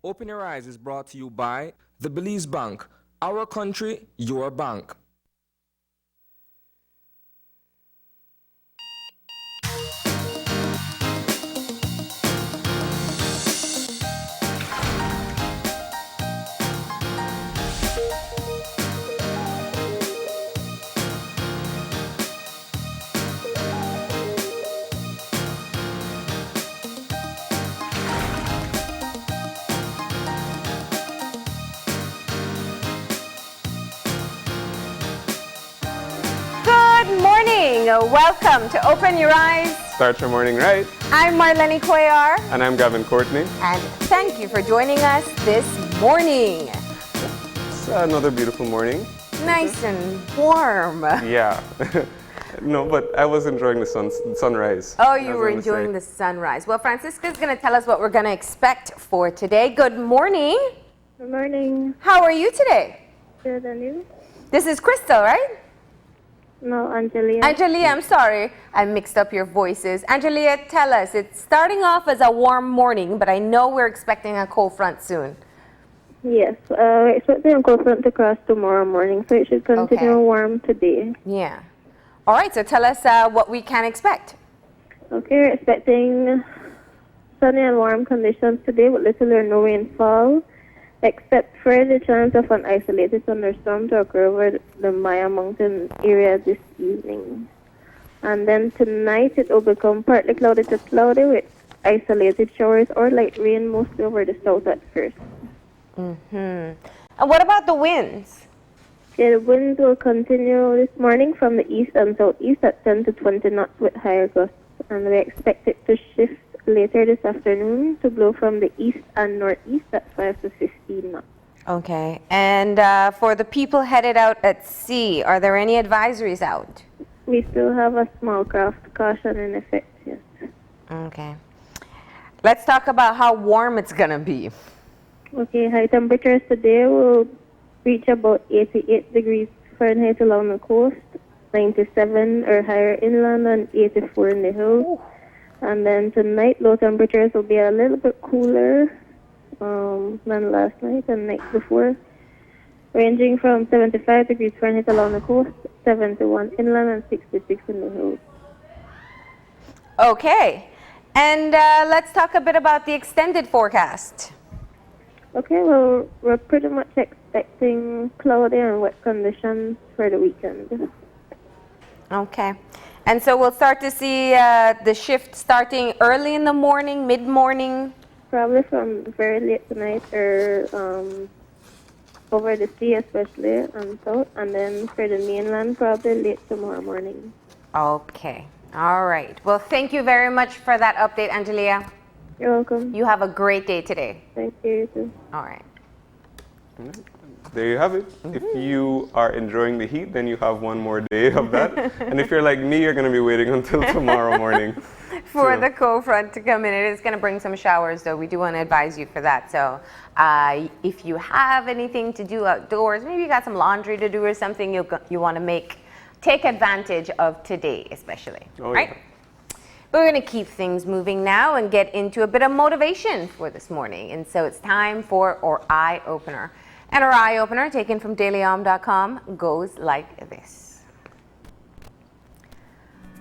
Open Your Eyes is brought to you by the Belize Bank. Our country, your bank. Good morning. Welcome to Open Your Eyes. Start your morning right. I'm Marlene Cuellar. And I'm Gavin Courtney. And thank you for joining us this morning. It's another beautiful morning. Nice and warm. Yeah. No, but I was enjoying the sunrise. Oh, you were enjoying the sunrise. Well, Francisca's going to tell us what we're going to expect for today. Good morning. Good morning. How are you today? Good, and you? This is Crystal, right? No, Angelia. Angelia, I'm sorry. I mixed up your voices. Angelia, tell us. It's starting off as a warm morning, but I know we're expecting a cold front soon. Yes, we're expecting a cold front to cross tomorrow morning, so it should continue warm today. Yeah. All right, so tell us what we can expect. Okay, we're expecting sunny and warm conditions today with little or no rainfall, except for the chance of an isolated thunderstorm to occur over the Maya Mountain area this evening. And then tonight it will become partly cloudy to cloudy with isolated showers or light rain mostly over the south at first. And what about the winds? Okay, the winds will continue this morning from the east and southeast at 10 to 20 knots with higher gusts. And we expect it to shift later this afternoon to blow from the east and northeast at 5 to 15 knots. Okay. And for the people headed out at sea, are there any advisories out? We still have a small craft caution in effect, yes. Okay. Let's talk about how warm it's going to be. Okay, high temperatures today will reach about 88 degrees Fahrenheit along the coast, 97 or higher inland, and 84 in the hills. Ooh. And then tonight, low temperatures will be a little bit cooler than last night and night before, ranging from 75 degrees Fahrenheit along the coast, 71 inland, and 66 in the hills. Okay. And let's talk a bit about the extended forecast. Okay, well, we're pretty much expecting cloudy and wet conditions for the weekend. Okay. And so we'll start to see the shift starting early in the morning, mid-morning? Probably from very late tonight or over the sea especially and south, and then for the mainland probably late tomorrow morning. Okay. All right. Well, thank you very much for that update, Angelia. You're welcome. You have a great day today. Thank you, you too. All right. There you have it. If you are enjoying the heat, then you have one more day of that. And if you're like me, you're going to be waiting until tomorrow morning. For the cold front to come in. It is going to bring some showers, though. We do want to advise you for that. So if you have anything to do outdoors, maybe you got some laundry to do or something you want to take advantage of today, especially. Oh, right? yeah. But we're going to keep things moving now and get into a bit of motivation for this morning. And so it's time for our eye opener. And our eye opener, taken from dailyom.com, goes like this.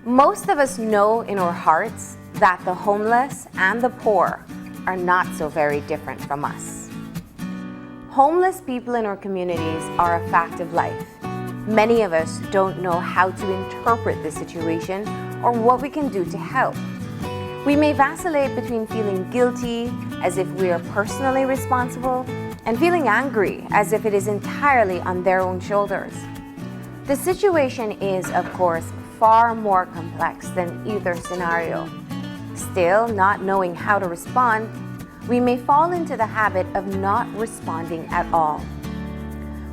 Most of us know in our hearts that the homeless and the poor are not so very different from us. Homeless people in our communities are a fact of life. Many of us don't know how to interpret the situation or what we can do to help. We may vacillate between feeling guilty, as if we are personally responsible, and feeling angry, as if it is entirely on their own shoulders. The situation is, of course, far more complex than either scenario. Still, not knowing how to respond, we may fall into the habit of not responding at all.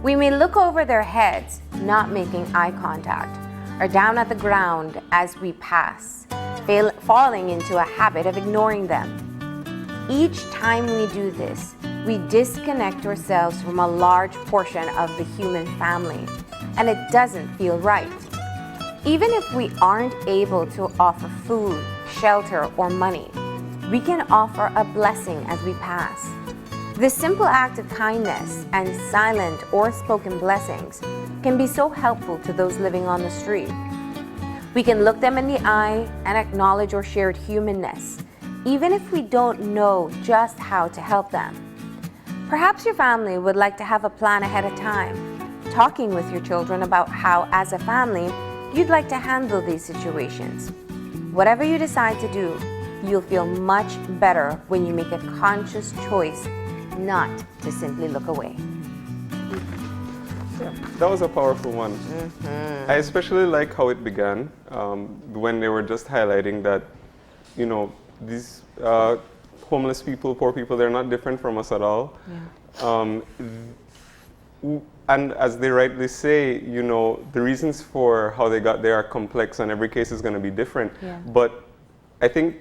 We may look over their heads, not making eye contact, or down at the ground as we pass, falling into a habit of ignoring them. Each time we do this, we disconnect ourselves from a large portion of the human family, and it doesn't feel right. Even if we aren't able to offer food, shelter, or money, we can offer a blessing as we pass. This simple act of kindness and silent or spoken blessings can be so helpful to those living on the street. We can look them in the eye and acknowledge our shared humanness, even if we don't know just how to help them. Perhaps your family would like to have a plan ahead of time, talking with your children about how, as a family, you'd like to handle these situations. Whatever you decide to do, you'll feel much better when you make a conscious choice not to simply look away. Yeah, that was a powerful one. I especially like how it began, when they were just highlighting that, you know, these homeless people, poor people, they're not different from us at all. Yeah. And as they rightly say, you know, the reasons for how they got there are complex and every case is going to be different. Yeah. But I think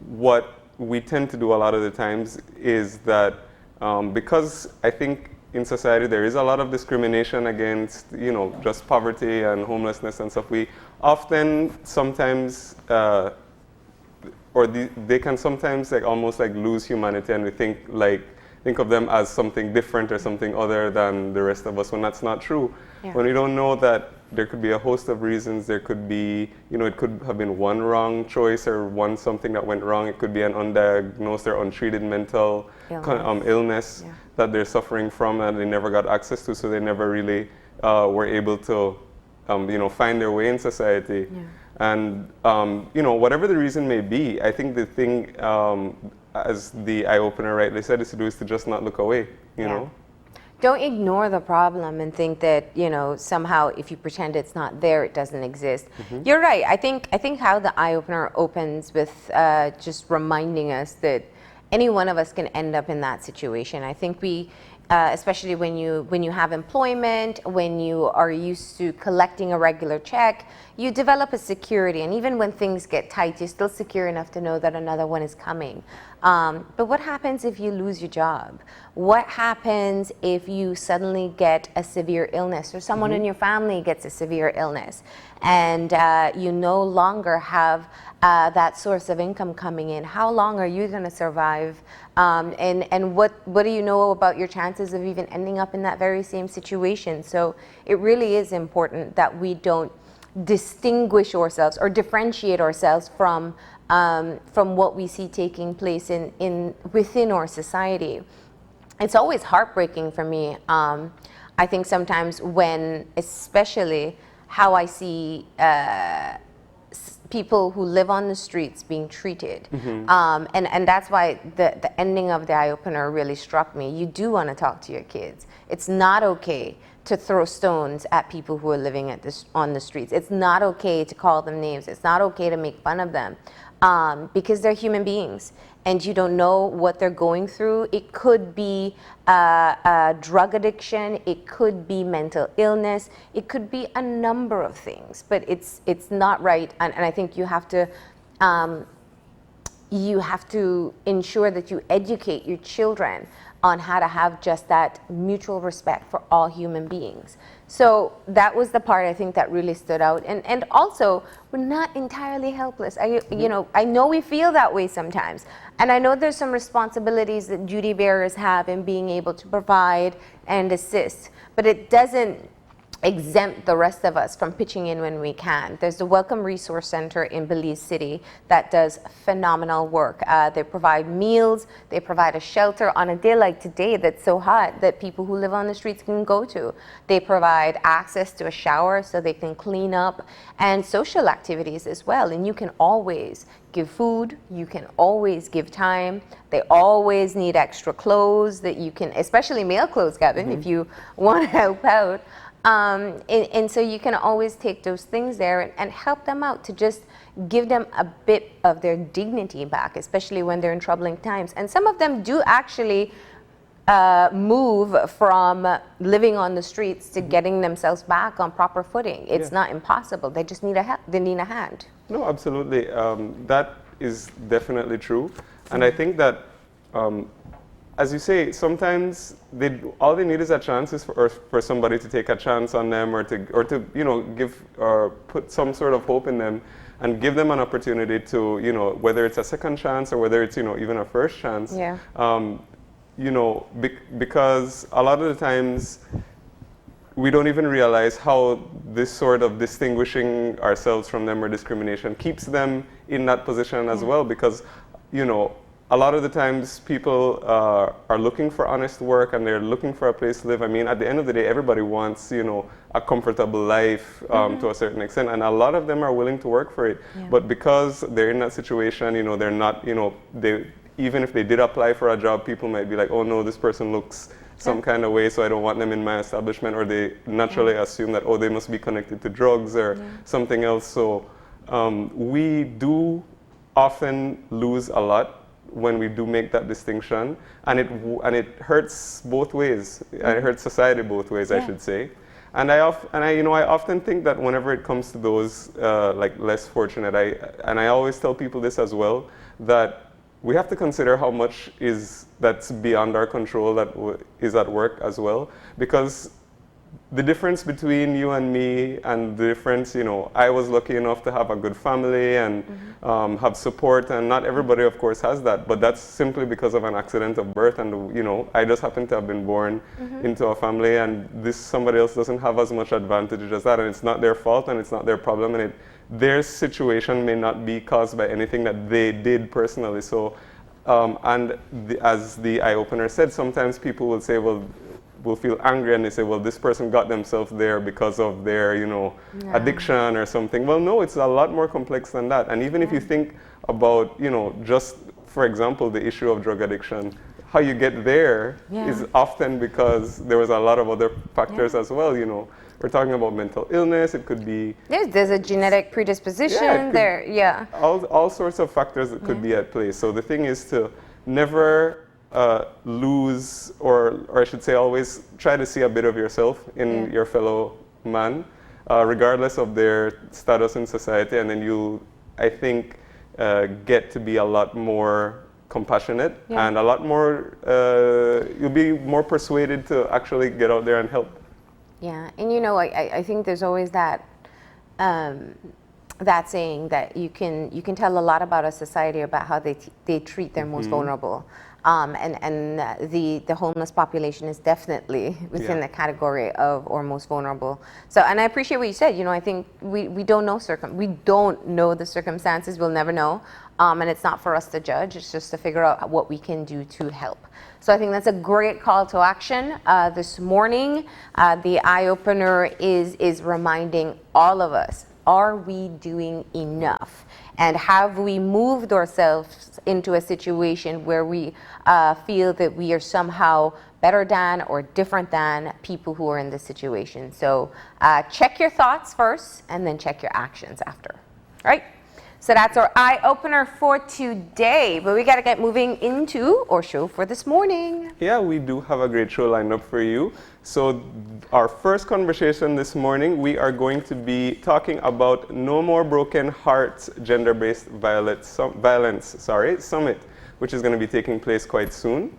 what we tend to do a lot of the times is that because I think in society there is a lot of discrimination against, you know, just poverty and homelessness and stuff, we often sometimes, they can sometimes like almost like lose humanity, and we think of them as something different or something other than the rest of us, when that's not true. Yeah. When we don't know that there could be a host of reasons, there could be, you know, it could have been one wrong choice or one something that went wrong. It could be an undiagnosed or untreated mental illness Yeah. that they're suffering from and they never got access to, so they never really were able to, you know, find their way in society. Yeah. And, you know, whatever the reason may be, I think the thing, as the eye-opener rightly said, is to just not look away, you know? Don't ignore the problem and think that, you know, somehow if you pretend it's not there, it doesn't exist. You're right. I think how the eye-opener opens with just reminding us that any one of us can end up in that situation. I think we, especially when you have employment, when you are used to collecting a regular check, you develop a security, and even when things get tight, you're still secure enough to know that another one is coming. But what happens if you lose your job? What happens if you suddenly get a severe illness, or someone in your family gets a severe illness, and you no longer have that source of income coming in? How long are you going to survive? And what do you know about your chances of even ending up in that very same situation? So it really is important that we don't distinguish ourselves or differentiate ourselves from what we see taking place within our society. It's always heartbreaking for me. I think sometimes when, especially how I see people who live on the streets being treated. And that's why the ending of the eye-opener really struck me. You do want to talk to your kids. It's not okay to throw stones at people who are living on the streets. It's not okay to call them names. It's not okay to make fun of them, because they're human beings and you don't know what they're going through. It could be drug addiction, it could be mental illness, it could be a number of things, but it's not right. And I think you have to ensure that you educate your children on how to have just that mutual respect for all human beings. So that was the part I think that really stood out. And also, we're not entirely helpless. I know we feel that way sometimes. And I know there's some responsibilities that duty bearers have in being able to provide and assist, but it doesn't exempt the rest of us from pitching in when we can. There's the Welcome Resource Center in Belize City that does phenomenal work. They provide meals, they provide a shelter on a day like today that's so hot that people who live on the streets can go to. They provide access to a shower so they can clean up, and social activities as well. And you can always give food, you can always give time. They always need extra clothes that you can, especially male clothes, Gavin, if you want to help out. And so you can always take those things there and help them out, to just give them a bit of their dignity back, especially when they're in troubling times. And some of them do actually move from living on the streets to getting themselves back on proper footing. It's not impossible. They just need they need a hand. No, absolutely. That is definitely true. And I think that, as you say, sometimes all they need is a chance for somebody to take a chance on them, or to you know, give or put some sort of hope in them, and give them an opportunity to, you know, whether it's a second chance or whether it's, you know, even a first chance. you know, because a lot of the times we don't even realize how this sort of distinguishing ourselves from them or discrimination keeps them in that position as well, because, you know, a lot of the times people are looking for honest work and they're looking for a place to live. I mean, at the end of the day, everybody wants, you know, a comfortable life to a certain extent, and a lot of them are willing to work for it. But because they're in that situation, you know, they're not, you know, even if they did apply for a job, people might be like, oh no, this person looks some kind of way, so I don't want them in my establishment, or they naturally assume that, oh, they must be connected to drugs or something else. So we do often lose a lot when we do make that distinction, and it hurts both ways. It hurts society both ways, I should say. And I often think that whenever it comes to those like less fortunate, I always tell people this as well, that we have to consider how much that's beyond our control that is at work as well, because the difference between you and me, and the difference, you know, I was lucky enough to have a good family and have support, and not everybody, of course, has that, but that's simply because of an accident of birth, and, you know, I just happen to have been born into a family, and somebody else doesn't have as much advantage as that, and it's not their fault, and it's not their problem, and their situation may not be caused by anything that they did personally. So, as the eye-opener said, sometimes people will say, well, will feel angry, and they say, well, this person got themselves there because of their, you know, addiction or something. Well, no, it's a lot more complex than that. And even if you think about, you know, just, for example, the issue of drug addiction, how you get there is often because there was a lot of other factors as well, you know. We're talking about mental illness. It could be there's a genetic predisposition there. All sorts of factors that could be at play. So the thing is to never lose, or I should say always try to see a bit of yourself in your fellow man, regardless of their status in society, and then you'll, I think, get to be a lot more compassionate and a lot more, you'll be more persuaded to actually get out there and help. Yeah, and you know, I think there's always that that saying that you can tell a lot about a society about how they treat their most vulnerable, and the homeless population is definitely within the category of or most vulnerable. So, and I appreciate what you said. You know, I think we don't know the circumstances. We'll never know, and it's not for us to judge. It's just to figure out what we can do to help. So I think that's a great call to action this morning. The eye-opener is reminding all of us, are we doing enough? And have we moved ourselves into a situation where we feel that we are somehow better than or different than people who are in this situation? So check your thoughts first and then check your actions after, right? So that's our eye-opener for today, but we got to get moving into our show for this morning. Yeah, we do have a great show lined up for you. So our first conversation this morning, we are going to be talking about No More Broken Hearts Gender-Based Violence Summit, which is going to be taking place quite soon.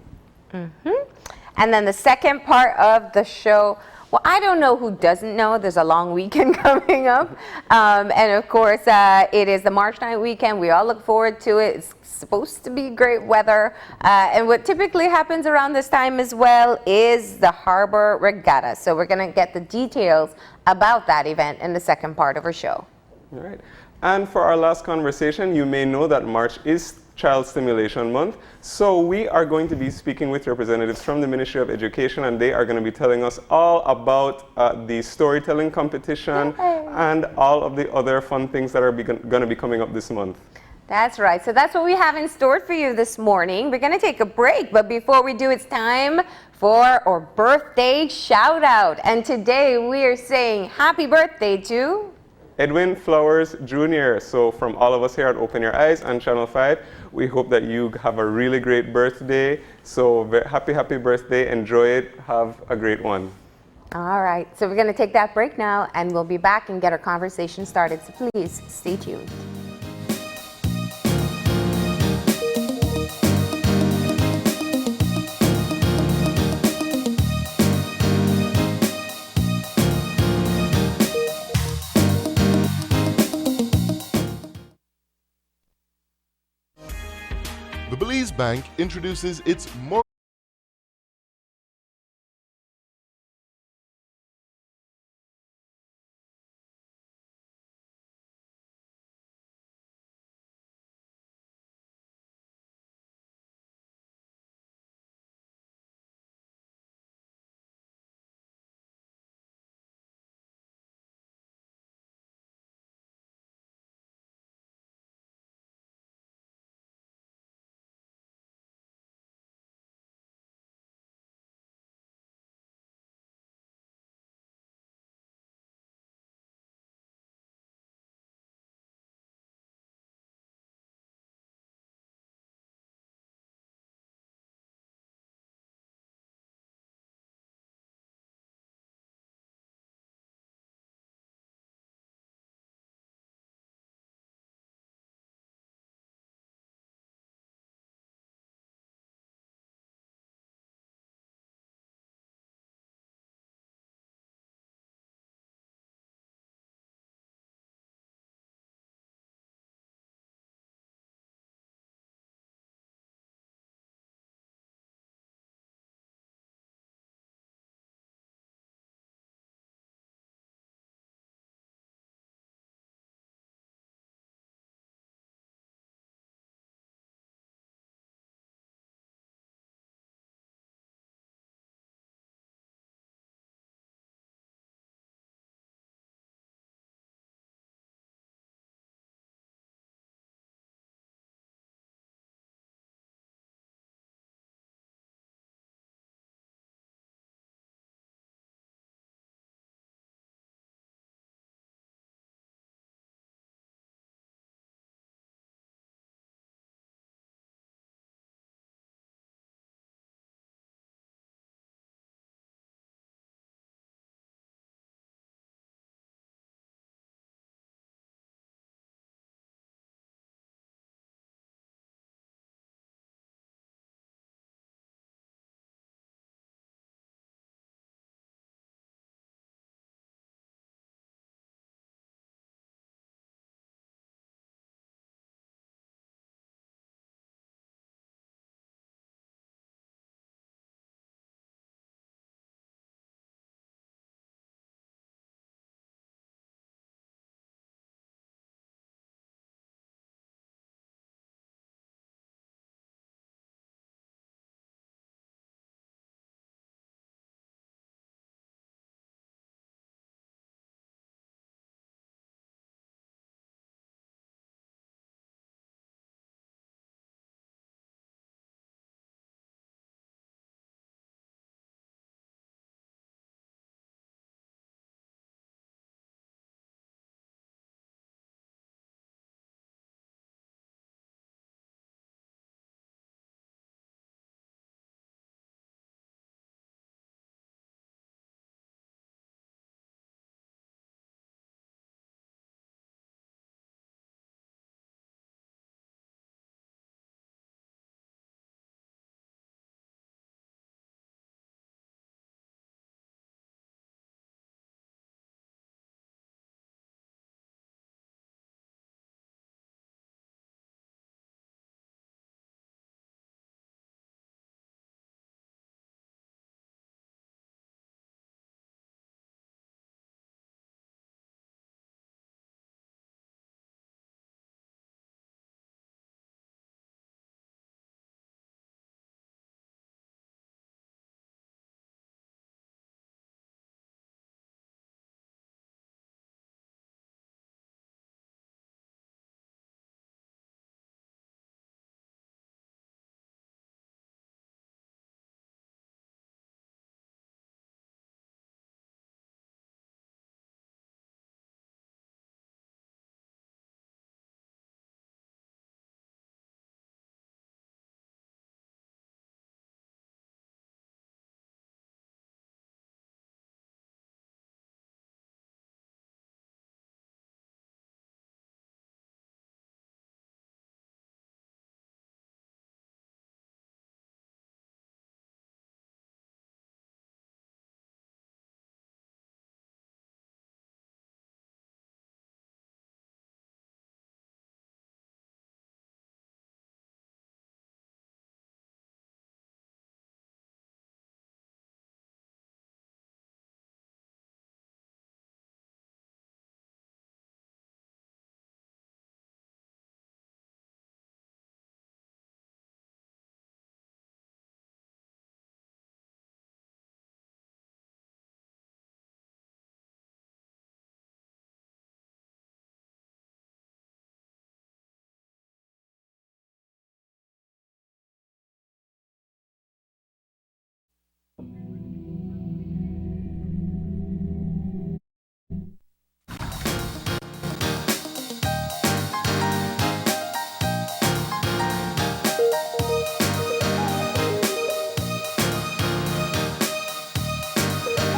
And then the second part of the show, well, I don't know who doesn't know. There's a long weekend coming up. And of course, it is the March 9th weekend. We all look forward to it. It's supposed to be great weather. And what typically happens around this time as well is the Harbor Regatta. So we're going to get the details about that event in the second part of our show. All right. And for our last conversation, you may know that March is Child Stimulation Month. So we are going to be speaking with representatives from the Ministry of Education, and they are going to be telling us all about the storytelling competition and all of the other fun things that are going to be coming up this month. That's right. So that's what we have in store for you this morning. We're going to take a break, but before we do, it's time for our birthday shout out. And today we are saying happy birthday to Edwin Flowers Jr. So from all of us here at Open Your Eyes and Channel 5, we hope that you have a really great birthday. So happy birthday. Enjoy it. Have a great one. All right. So we're going to take that break now, and we'll be back and get our conversation started. So please stay tuned. The Belize Bank introduces its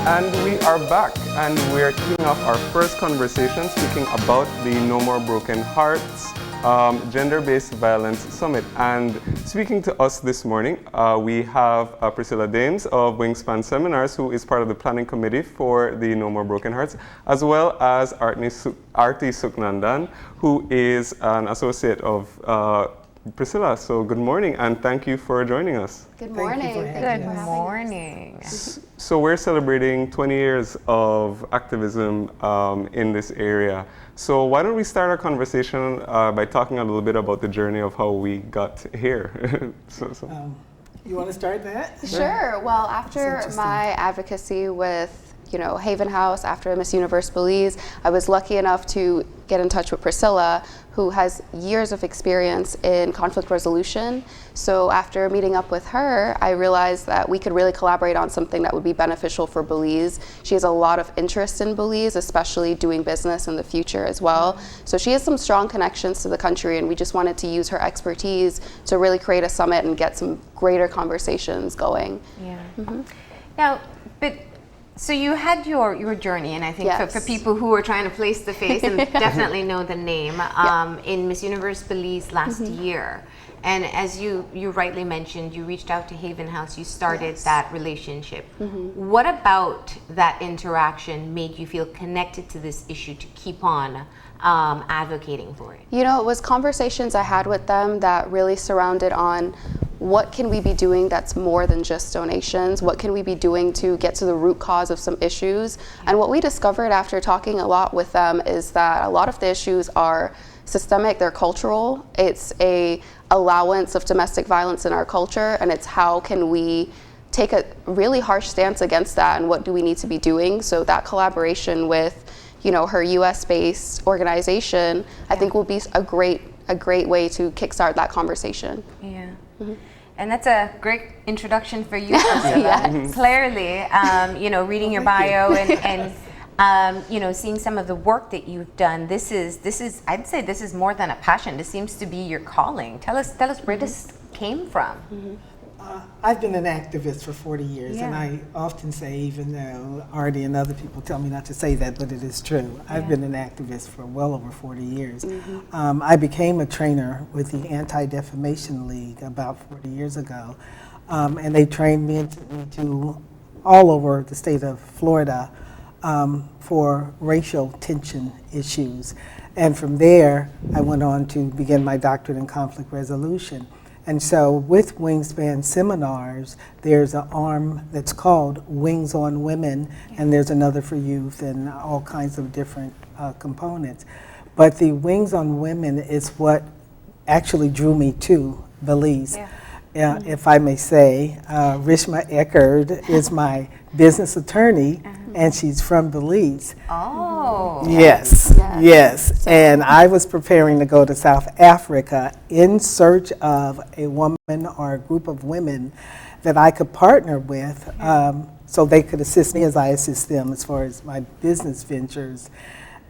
And we are back, and we're kicking off our first conversation speaking about the No More Broken Hearts Gender-Based Violence Summit. And speaking to us this morning, we have Priscilla Dames of Wingspan Seminars, who is part of the planning committee for the No More Broken Hearts, as well as Arti Suknandan, who is an associate of Priscilla. So good morning, and thank you for joining us. Good morning. Good morning. So we're celebrating 20 years of activism in this area. So why don't we start our conversation by talking a little bit about the journey of how we got here. You want to start that? Sure. Well, after my advocacy with Haven House, after Miss Universe Belize, I was lucky enough to get in touch with Priscilla, who has years of experience in conflict resolution. So after meeting up with her, I realized that we could really collaborate on something that would be beneficial for Belize. She has a lot of interest in Belize, especially doing business in the future as well. So she has some strong connections to the country, and we just wanted to use her expertise to really create a summit and get some greater conversations going. Yeah. Now, but so you had your journey, and I think for people who are trying to place the face and definitely know the name, in Miss Universe Belize last year. And as you rightly mentioned, you reached out to Haven House, you started that relationship. What about that interaction made you feel connected to this issue to keep on advocating for it? It was conversations I had with them that really surrounded on what can we be doing that's more than just donations? What can we be doing to get to the root cause of some issues? And what we discovered after talking a lot with them is that a lot of the issues are systemic, they're cultural. It's a allowance of domestic violence in our culture, and it's how can we take a really harsh stance against that, and what do we need to be doing? So that collaboration with her US-based organization, I think will be a great way to kickstart that conversation. Yeah. And that's a great introduction for you, Priscilla. Clearly, reading your bio and seeing some of the work that you've done, this is I'd say this is more than a passion. This seems to be your calling. Tell us where this came from. I've been an activist for 40 years, and I often say, even though Artie and other people tell me not to say that, but it is true. I've been an activist for well over 40 years. I became a trainer with the Anti-Defamation League about 40 years ago, and they trained me into all over the state of Florida for racial tension issues. And from there, I went on to begin my doctorate in conflict resolution. And so with Wingspan Seminars, there's an arm that's called Wings on Women, and there's another for youth and all kinds of different components. But the Wings on Women is what actually drew me to Belize. If I may say, Rishma Eckerd is my business attorney, and she's from Belize. Oh. Yes. And I was preparing to go to South Africa in search of a woman or a group of women that I could partner with so they could assist me as I assist them as far as my business ventures.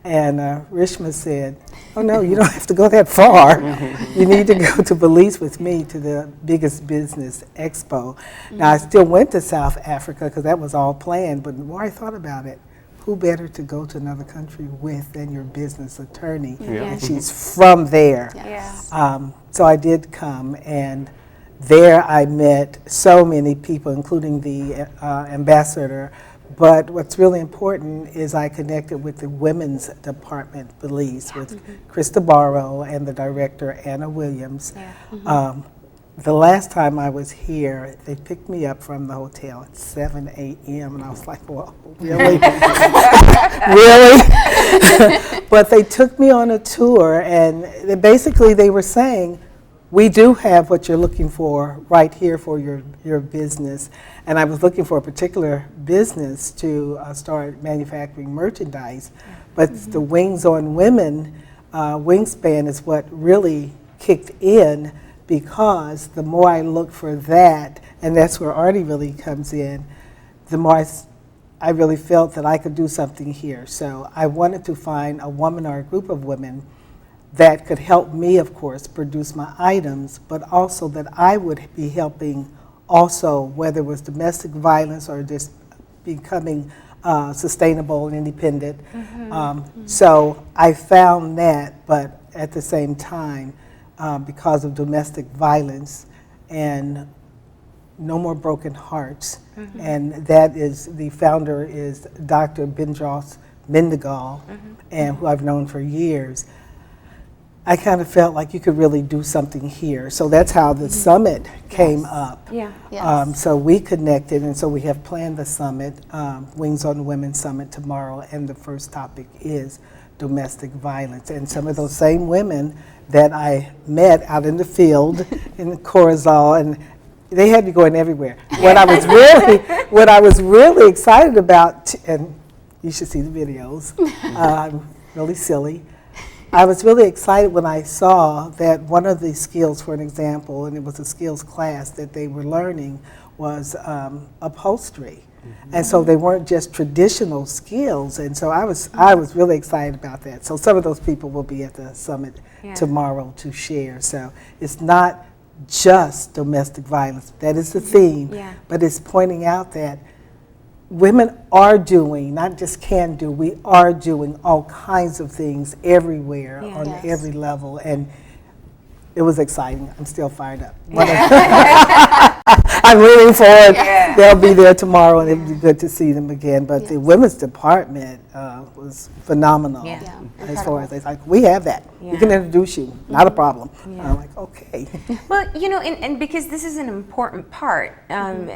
And Rishma said, oh no, you don't have to go that far. You need to go to Belize with me to the biggest business expo. Now I still went to South Africa because that was all planned, but the more I thought about it, who better to go to another country with than your business attorney? And she's from there. So I did come, and there I met so many people, including the ambassador. But what's really important is I connected with the women's department, Belize, with Krista Barrow and the director, Anna Williams. The last time I was here, they picked me up from the hotel at 7 a.m. and I was like, well, really? Really? But they took me on a tour, and basically they were saying, we do have what you're looking for right here for your business. And I was looking for a particular business to start manufacturing merchandise. But the Wings on Women, Wingspan is what really kicked in, because the more I looked for that, and that's where Artie really comes in, the more I really felt that I could do something here. So I wanted to find a woman or a group of women that could help me, of course, produce my items, but also that I would be helping also, whether it was domestic violence or just becoming sustainable and independent. So I found that, but at the same time, because of domestic violence and No More Broken Hearts, and that is, the founder is Dr. Bendros Mendigal, and who I've known for years. I kind of felt like you could really do something here. So that's how the summit came up. Yeah. Yes. So we connected, and so we have planned the summit, Wings on Women Summit tomorrow, and the first topic is domestic violence. And some of those same women that I met out in the field in Corozal, and they had me going everywhere. What I was really excited about, and you should see the videos, really silly. I was really excited when I saw that one of the skills, for an example, and it was a skills class that they were learning, was upholstery. And so they weren't just traditional skills, and so I was really excited about that. So some of those people will be at the summit tomorrow to share. So it's not just domestic violence, that is the theme, but it's pointing out that women are doing, not just can do, we are doing all kinds of things everywhere on every level, and it was exciting. I'm still fired up. I'm rooting for it. They'll be there tomorrow, and it'll be good to see them again. But the women's department was phenomenal. As far as it's like, we have that. We can introduce you. Not a problem. I'm like, okay. Well, you know, and because this is an important part,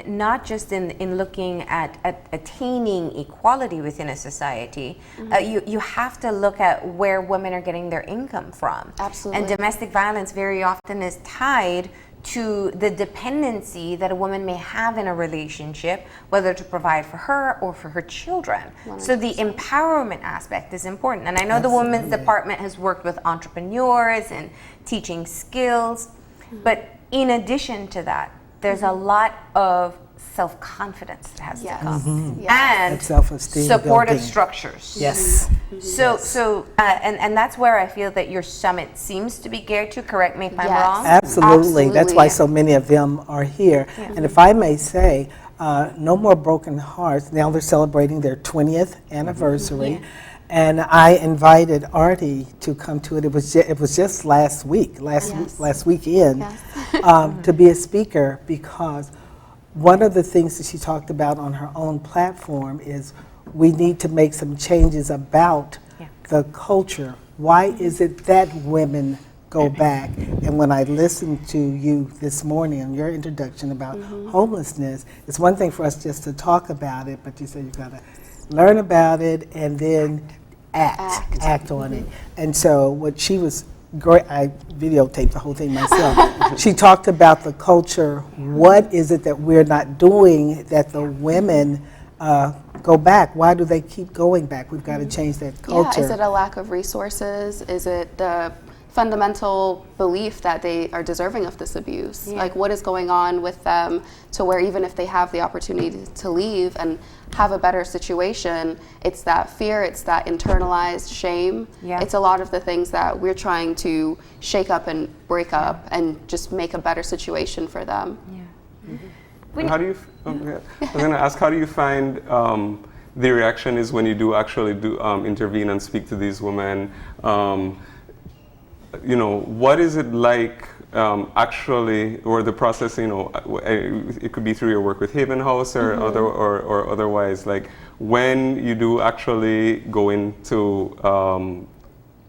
not just in looking at attaining equality within a society, you have to look at where women are getting their income from. Absolutely. And domestic violence very often is tied to the dependency that a woman may have in a relationship, whether to provide for her or for her children. 100%. So the empowerment aspect is important. And I know the Women's Department has worked with entrepreneurs and teaching skills, but in addition to that, there's a lot of self-confidence that has to come. And self-esteem supportive building. structures. Yes. And that's where I feel that your summit seems to be geared to. Correct me if I'm wrong. Absolutely. That's why so many of them are here. And if I may say, No More Broken Hearts, now they're celebrating their 20th anniversary. And I invited Artie to come to it. It was just last weekend, to be a speaker, because one of the things that she talked about on her own platform is we need to make some changes about the culture. Why is it that women go back? And when I listened to you this morning in your introduction about homelessness, it's one thing for us just to talk about it, but you said you've got to learn about it and then act on it. And so what she was great, I videotaped the whole thing myself. She talked about the culture. What is it that we're not doing that the women go back? Why do they keep going back? We've got to change that culture. Is it a lack of resources? Is it the fundamental belief that they are deserving of this abuse? Like, what is going on with them to where even if they have the opportunity to leave and have a better situation, it's that fear, it's that internalized shame. It's a lot of the things that we're trying to shake up and break up and just make a better situation for them. How do you, I was going to ask, how do you find the reaction is when you do actually intervene and speak to these women? You know, what is it like actually, or the process, you know, it could be through your work with Haven House or or otherwise, like when you do actually go into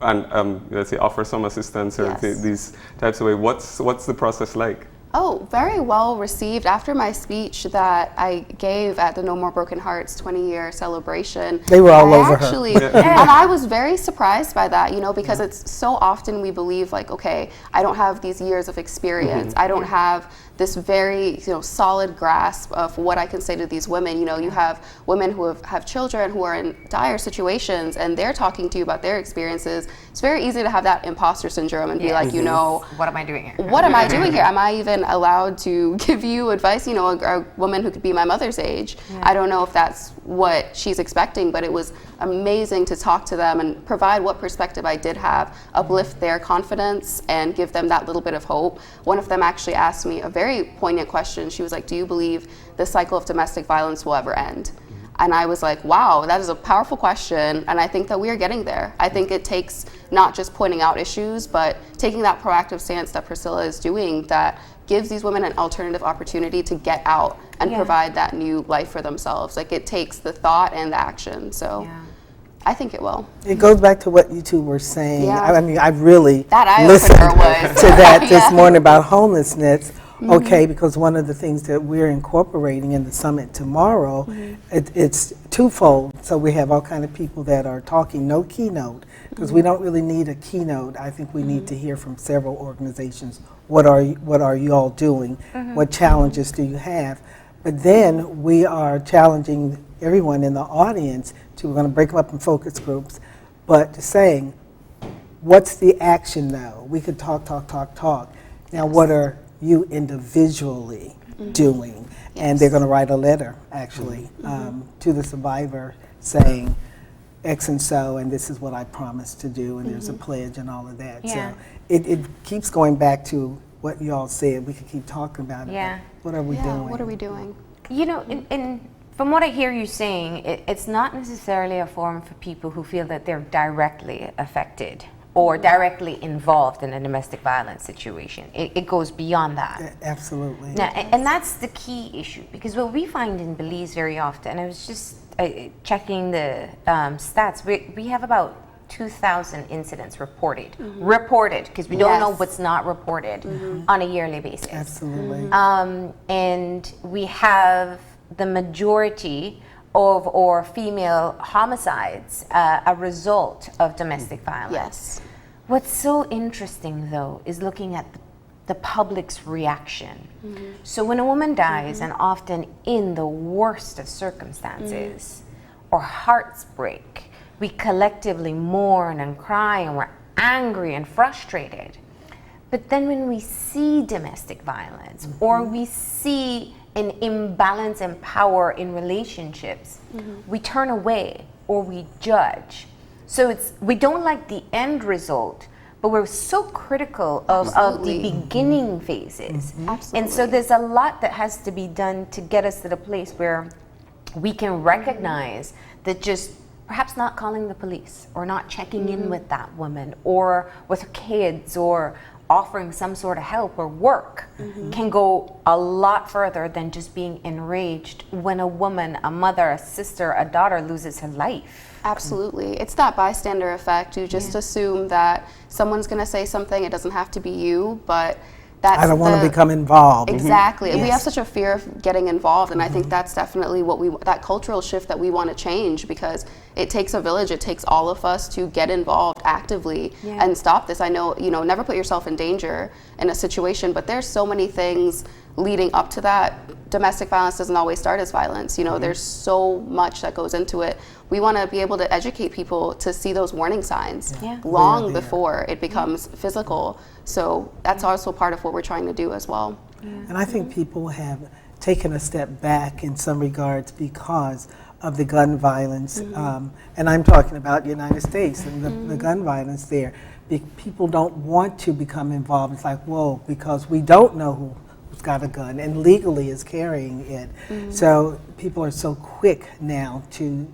and let's say offer some assistance or these types of way, what's the process like? Oh, very well received. After my speech that I gave at the No More Broken Hearts 20-year celebration, they were all over her. And I was very surprised by that, you know, because it's so often we believe like, okay, I don't have these years of experience. I don't have this very, you know, solid grasp of what I can say to these women. You know, you have women who have children who are in dire situations and they're talking to you about their experiences. It's very easy to have that imposter syndrome and be like, you know, what am I doing here? What am I doing here? Am I even allowed to give you advice? You know, a woman who could be my mother's age. I don't know if that's what she's expecting, but it was amazing to talk to them and provide what perspective I did have, uplift their confidence and give them that little bit of hope. One of them actually asked me a very poignant question. She was like, do you believe the cycle of domestic violence will ever end? And I was like, wow, that is a powerful question. And I think that we are getting there. I think it takes not just pointing out issues, but taking that proactive stance that Priscilla is doing that gives these women an alternative opportunity to get out and provide that new life for themselves. Like, it takes the thought and the action. So I think it will. It goes back to what you two were saying. Yeah. I mean, I really That listened eye-opener was. to that this morning about homelessness. Okay, because one of the things that we're incorporating in the summit tomorrow, it's twofold. So we have all kind of people that are talking, no keynote, because we don't really need a keynote. I think we need to hear from several organizations. What are you all doing? What challenges do you have? But then we are challenging everyone in the audience to, we're going to break them up in focus groups, but saying, what's the action though? We could talk. Now, what are you individually doing? And they're going to write a letter, actually, to the survivor saying X and so, and this is what I promised to do, and there's a pledge and all of that. Yeah. So it keeps going back to what you all said. We could keep talking about it. Yeah. What are we doing? What are we doing? You know, from what I hear you saying, it's not necessarily a forum for people who feel that they're directly affected or directly involved in a domestic violence situation. It goes beyond that. Absolutely. Now, and that's the key issue, because what we find in Belize very often, I was just checking the stats, we have about 2,000 incidents reported, because we don't know what's not reported on a yearly basis. Absolutely. And we have the majority of or female homicides a result of domestic violence. Yes. What's so interesting, though, is looking at the public's reaction. So when a woman dies, and often in the worst of circumstances, or hearts break, we collectively mourn and cry, and we're angry and frustrated. But then when we see domestic violence, or we see an imbalance in power in relationships, we turn away or we judge. So we don't like the end result, but we're so critical of the beginning phases. And so there's a lot that has to be done to get us to the place where we can recognize that just perhaps not calling the police or not checking in with that woman or with her kids or offering some sort of help or work can go a lot further than just being enraged when a woman, a mother, a sister, a daughter loses her life. Absolutely. It's that bystander effect. You just assume that someone's going to say something. It doesn't have to be you, but that's I don't want to become involved. Exactly. And we have such a fear of getting involved, and I think that's definitely that cultural shift that we want to change, because it takes a village. It takes all of us to get involved actively and stop this. I know, never put yourself in danger in a situation, but there's so many things leading up to that. Domestic violence doesn't always start as violence. There's so much that goes into it. We want to be able to educate people to see those warning signs long before it becomes physical. So that's also part of what we're trying to do as well. And I think people have taken a step back in some regards because of the gun violence. And I'm talking about the United States and the gun violence there. People don't want to become involved. It's like, whoa, because we don't know who's got a gun and legally is carrying it. So people are so quick now to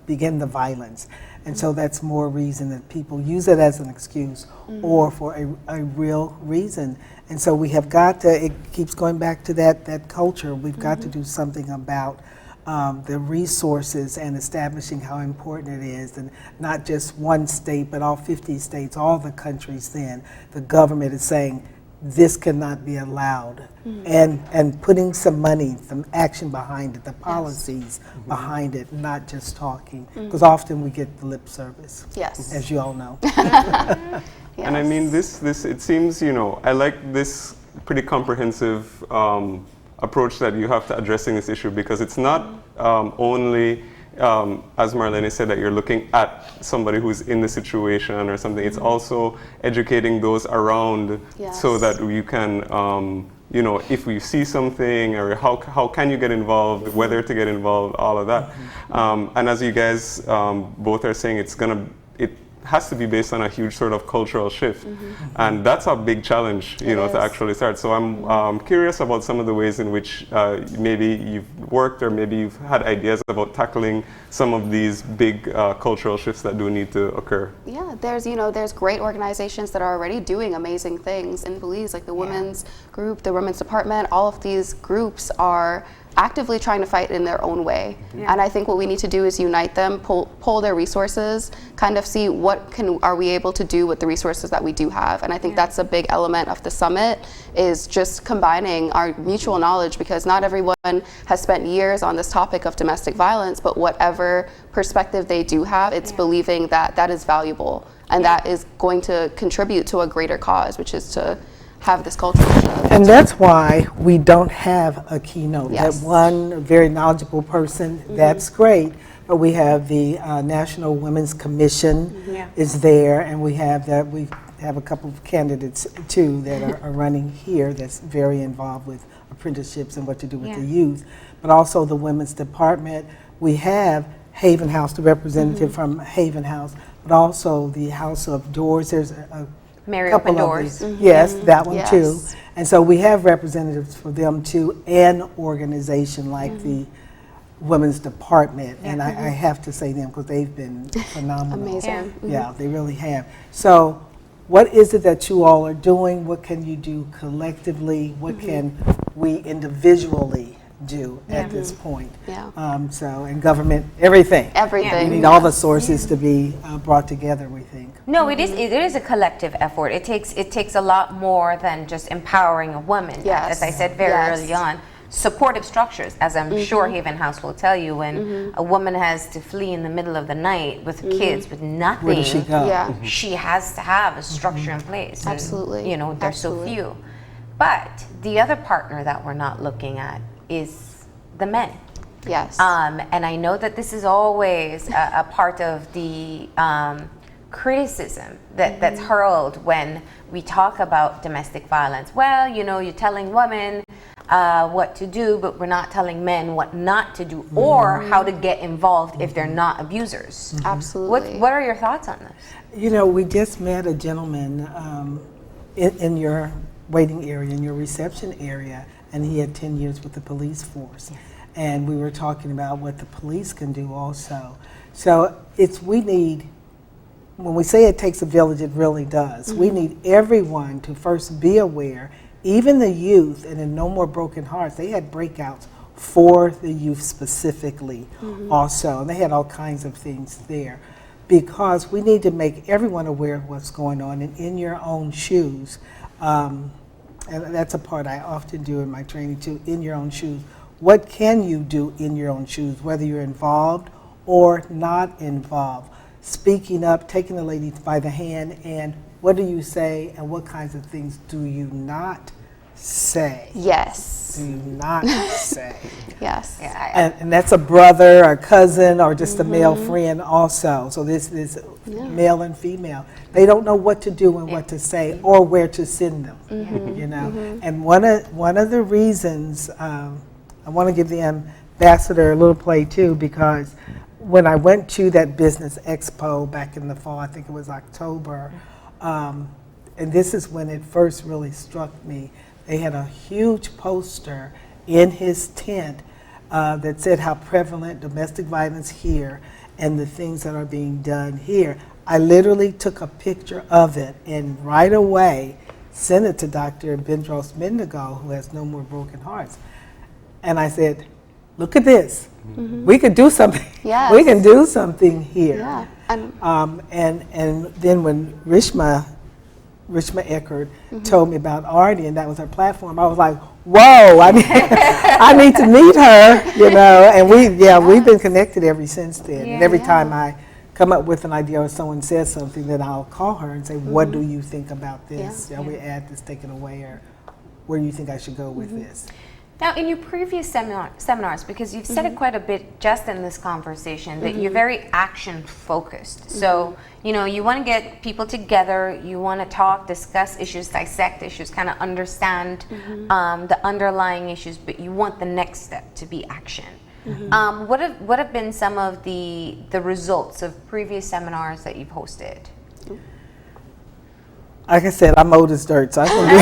begin the violence. And so that's more reason that people use it as an excuse or for a real reason. And so we have got to, it keeps going back to that culture. We've got to do something about the resources and establishing how important it is, and not just one state, but all 50 states, all the countries. Then the government is saying, this cannot be allowed, and putting some money, some action behind it, the policies behind it, not just talking, because often we get the lip service, as you all know. And I mean, this it seems, I like this pretty comprehensive approach that you have to addressing this issue, because it's not only as Marlene said, that you're looking at somebody who's in the situation or something. It's also educating those around so that you can, if we see something, or how can you get involved, whether to get involved, all of that. And as you guys both are saying, has to be based on a huge sort of cultural shift. And that's a big challenge, you know, to actually start. So I'm curious about some of the ways in which maybe you've worked or maybe you've had ideas about tackling some of these big cultural shifts that do need to occur. Yeah, there's great organizations that are already doing amazing things in Belize, like the women's group, the women's department. All of these groups are actively trying to fight in their own way. And I think what we need to do is unite them, pull their resources, kind of see what are we able to do with the resources that we do have. And I think that's a big element of the summit, is just combining our mutual knowledge, because not everyone has spent years on this topic of domestic violence, but whatever perspective they do have, it's believing that that is valuable and that is going to contribute to a greater cause, which is to have this cultural shift. And that's why we don't have a keynote. Yes. That one very knowledgeable person, that's great, but we have the National Women's Commission is there, and we have a couple of candidates too that are running here that's very involved with apprenticeships and what to do with the youth, but also the Women's Department. We have Haven House, the representative from Haven House, but also the House of Doors. There's a Mary couple Open of Doors. these. Yes, that one Yes. too. And so we have representatives for them too, and organization like the Women's Department. And I have to say them because they've been phenomenal. Amazing. Yeah, they really have. So what is it that you all are doing? What can you do collectively? What can we individually do at this point? And government, everything. Everything. We need all the sources to be brought together, we think. No, it is a collective effort. It takes a lot more than just empowering a woman. Yes. As I said very early on, supportive structures, as I'm sure Haven House will tell you, when a woman has to flee in the middle of the night with kids with nothing, Where does she go? Yeah. she has to have a structure in place. And, Absolutely. you know, there's so few. But the other partner that we're not looking at is the men. Yes. And I know that this is always a part of the criticism that's hurled when we talk about domestic violence. Well, you know, you're telling women what to do, but we're not telling men what not to do or how to get involved if they're not abusers. Absolutely. What are your thoughts on this? You know, we just met a gentleman in your waiting area, in your reception area, and he had 10 years with the police force. And we were talking about what the police can do also. So we need, when we say it takes a village, it really does. We need everyone to first be aware, even the youth, and in No More Broken Hearts, they had breakouts for the youth specifically also. And they had all kinds of things there, because we need to make everyone aware of what's going on and in your own shoes. And that's a part I often do in my training too, in your own shoes. What can you do in your own shoes, whether you're involved or not involved? Speaking up, taking the lady by the hand, and what do you say and what kinds of things do you not say? Yes. Do you not say? Yes. And that's a brother or cousin or just a male friend also. So this is male and female. They don't know what to do and what to say or where to send them, you know. And one of the reasons, I want to give the ambassador a little play too, because when I went to that business expo back in the fall, I think it was October, and this is when it first really struck me. They had a huge poster in his tent that said how prevalent domestic violence here and the things that are being done here. I literally took a picture of it and right away sent it to Dr. Bendros Mendigo, who has No More Broken Hearts. And I said, look at this. We could do something. Yes. We can do something here. Yeah. And then when Rishma Eckert told me about Artie, and that was her platform, I was like, whoa, I need to meet her, you know. And we've been connected ever since then. And every time I come up with an idea or someone says something, then I'll call her and say, what do you think about this? Shall we add this, take it away, or where do you think I should go with this? Now, in your previous seminars, because you've said it quite a bit just in this conversation, that you're very action focused. So, you know, you want to get people together, you want to talk, discuss issues, dissect issues, kind of understand the underlying issues, but you want the next step to be action. What have been some of the results of previous seminars that you've hosted? like I said, I'm old as dirt, so I can do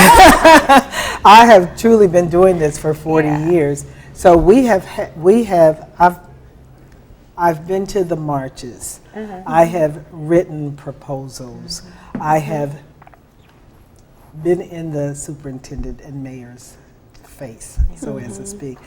I have truly been doing this for 40 years. So I've been to the marches. I have written proposals. I have been in the superintendent and mayor's face, so as to speak.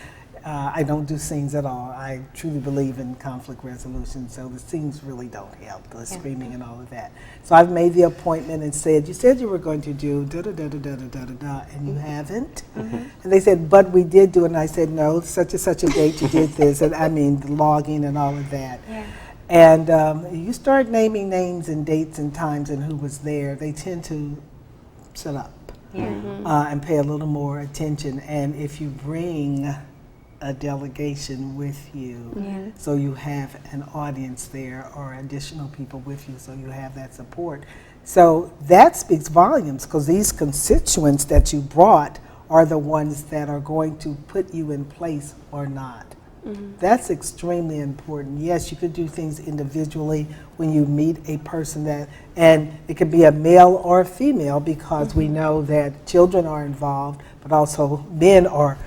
I don't do scenes at all. I truly believe in conflict resolution, so the scenes really don't help, the screaming and all of that. So I've made the appointment and said, you said you were going to do da-da-da-da-da-da-da-da, and you haven't. And they said, but we did do it. And I said, no, such and such a date you did this, and I mean the logging and all of that. And you start naming names and dates and times and who was there, they tend to shut up and pay a little more attention. And if you bring a delegation with you, so you have an audience there or additional people with you, so you have that support. So that speaks volumes, because these constituents that you brought are the ones that are going to put you in place or not. That's extremely important. Yes, you could do things individually when you meet a person that, and it could be a male or a female, because we know that children are involved, but also men are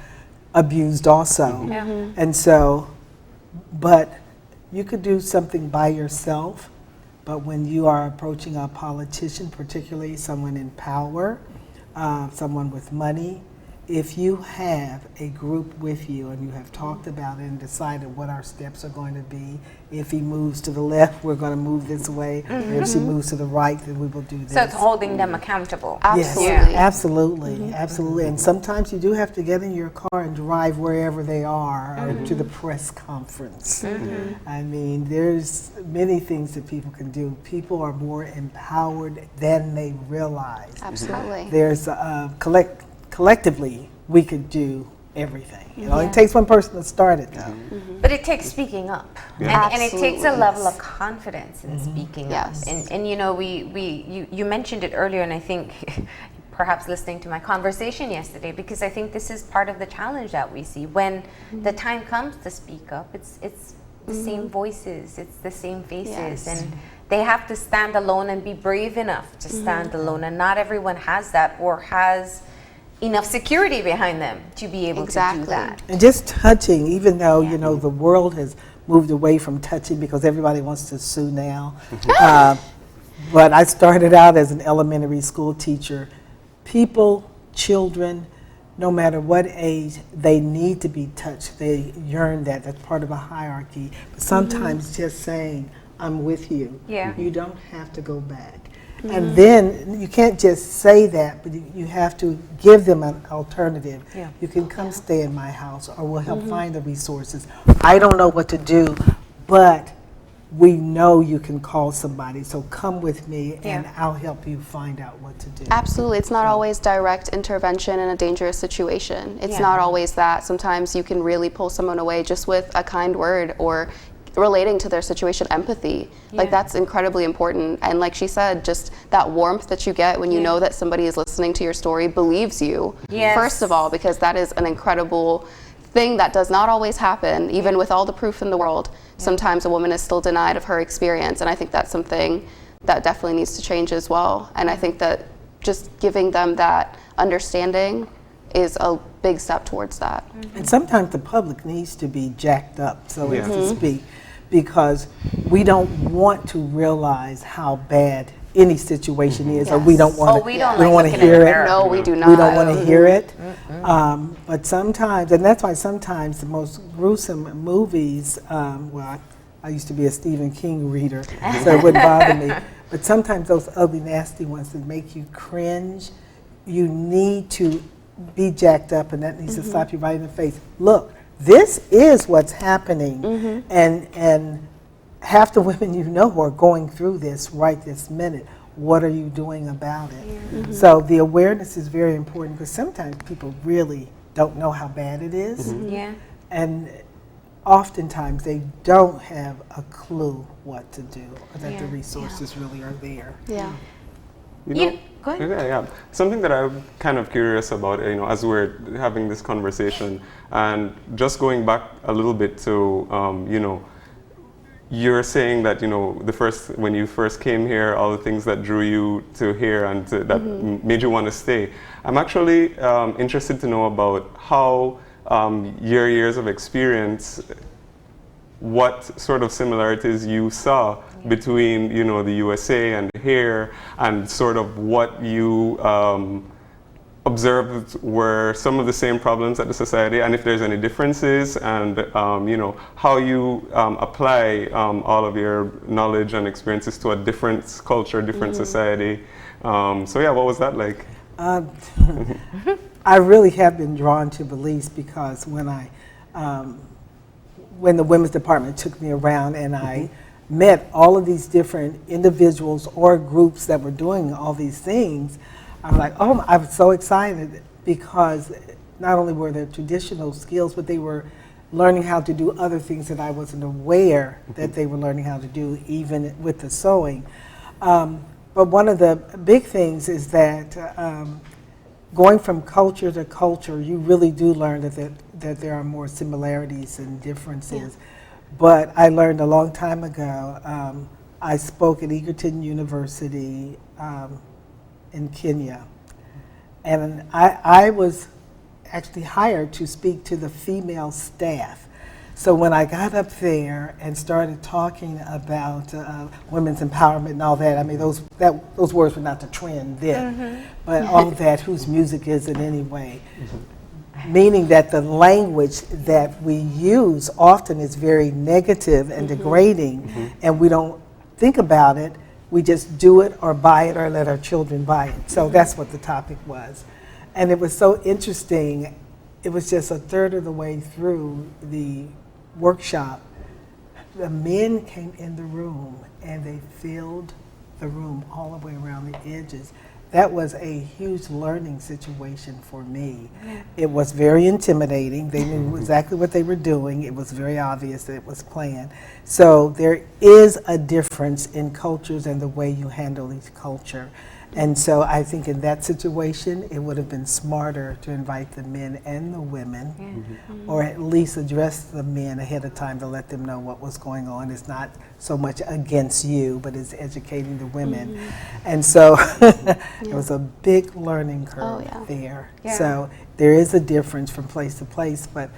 abused also. And so, but you could do something by yourself, but when you are approaching a politician, particularly someone in power, someone with money, if you have a group with you and you have talked about it and decided what our steps are going to be, if he moves to the left, we're going to move this way, and if she moves to the right, then we will do this. So it's holding them accountable. Absolutely. Yes, absolutely, absolutely. And sometimes you do have to get in your car and drive wherever they are, or to the press conference. I mean, there's many things that people can do. People are more empowered than they realize. Absolutely. There's collectively, we could do everything. You know, it takes one person to start it, though. But it takes speaking up, and it takes a level of confidence in speaking up. And you know, you mentioned it earlier, and I think perhaps listening to my conversation yesterday, because I think this is part of the challenge that we see when the time comes to speak up. It's the same voices, it's the same faces, and they have to stand alone and be brave enough to stand alone. And not everyone has that, or has enough security behind them to be able to do that. And just touching, even though, you know, the world has moved away from touching because everybody wants to sue now. But I started out as an elementary school teacher. People, children, no matter what age, they need to be touched. They yearn that. That's part of a hierarchy. But sometimes just saying, I'm with you. You don't have to go back. And then you can't just say that, but you have to give them an alternative. You can come stay in my house, or we'll help find the resources. I don't know what to do, but we know you can call somebody, so come with me and I'll help you find out what to do. Absolutely. It's not always direct intervention in a dangerous situation. It's not always that. Sometimes you can really pull someone away just with a kind word, or relating to their situation, empathy. Like, that's incredibly important. And like she said, just that warmth that you get when you know that somebody is listening to your story, believes you, first of all, because that is an incredible thing that does not always happen, even with all the proof in the world. Sometimes a woman is still denied of her experience, and I think that's something that definitely needs to change as well. And I think that just giving them that understanding is a big step towards that. And sometimes the public needs to be jacked up, so as to speak, because we don't want to realize how bad any situation is, or we don't want to. We don't want to hear it. No, we do not. We don't want to hear it. But sometimes, and that's why sometimes the most gruesome movies. Well, I used to be a Stephen King reader, so it wouldn't bother me. But sometimes those ugly, nasty ones that make you cringe, you need to be jacked up, and that needs to slap you right in the face. Look, this is what's happening, and half the women you know who are going through this right this minute. What are you doing about it? So the awareness is very important, because sometimes people really don't know how bad it is, and oftentimes they don't have a clue what to do, or that the resources really are there. You know, go ahead. Something that I'm kind of curious about, you know, as we're having this conversation, and just going back a little bit to, you know, you're saying that, you know, when you first came here, all the things that drew you to here and that made you want to stay. I'm actually interested to know about how your years of experience, what sort of similarities you saw between, you know, the USA and here, and sort of what you observed were some of the same problems at the society, and if there's any differences, and you know, how you apply all of your knowledge and experiences to a different culture, different society. So yeah, what was that like? I really have been drawn to Belize because when the women's department took me around and I met all of these different individuals or groups that were doing all these things, I was like, oh, I was so excited because not only were there traditional skills, but they were learning how to do other things that I wasn't aware that they were learning how to do, even with the sewing. But one of the big things is that going from culture to culture, you really do learn that there are more similarities and differences. But I learned a long time ago, I spoke at Egerton University in Kenya. And I was actually hired to speak to the female staff. So when I got up there and started talking about women's empowerment and all that, I mean, those words were not the trend then, but all that, whose music is it anyway? Meaning that the language that we use often is very negative and degrading, and we don't think about it. We just do it or buy it or let our children buy it. So that's what the topic was. And it was so interesting. It was just a third of the way through the workshop. The men came in the room and they filled the room all the way around the edges. That was a huge learning situation for me. It was very intimidating. They knew exactly what they were doing. It was very obvious that it was planned. So there is a difference in cultures and the way you handle each culture. And so I think in that situation, it would have been smarter to invite the men and the women, or at least address the men ahead of time to let them know what was going on. It's not so much against you, but it's educating the women. And so it was a big learning curve there. So there is a difference from place to place, but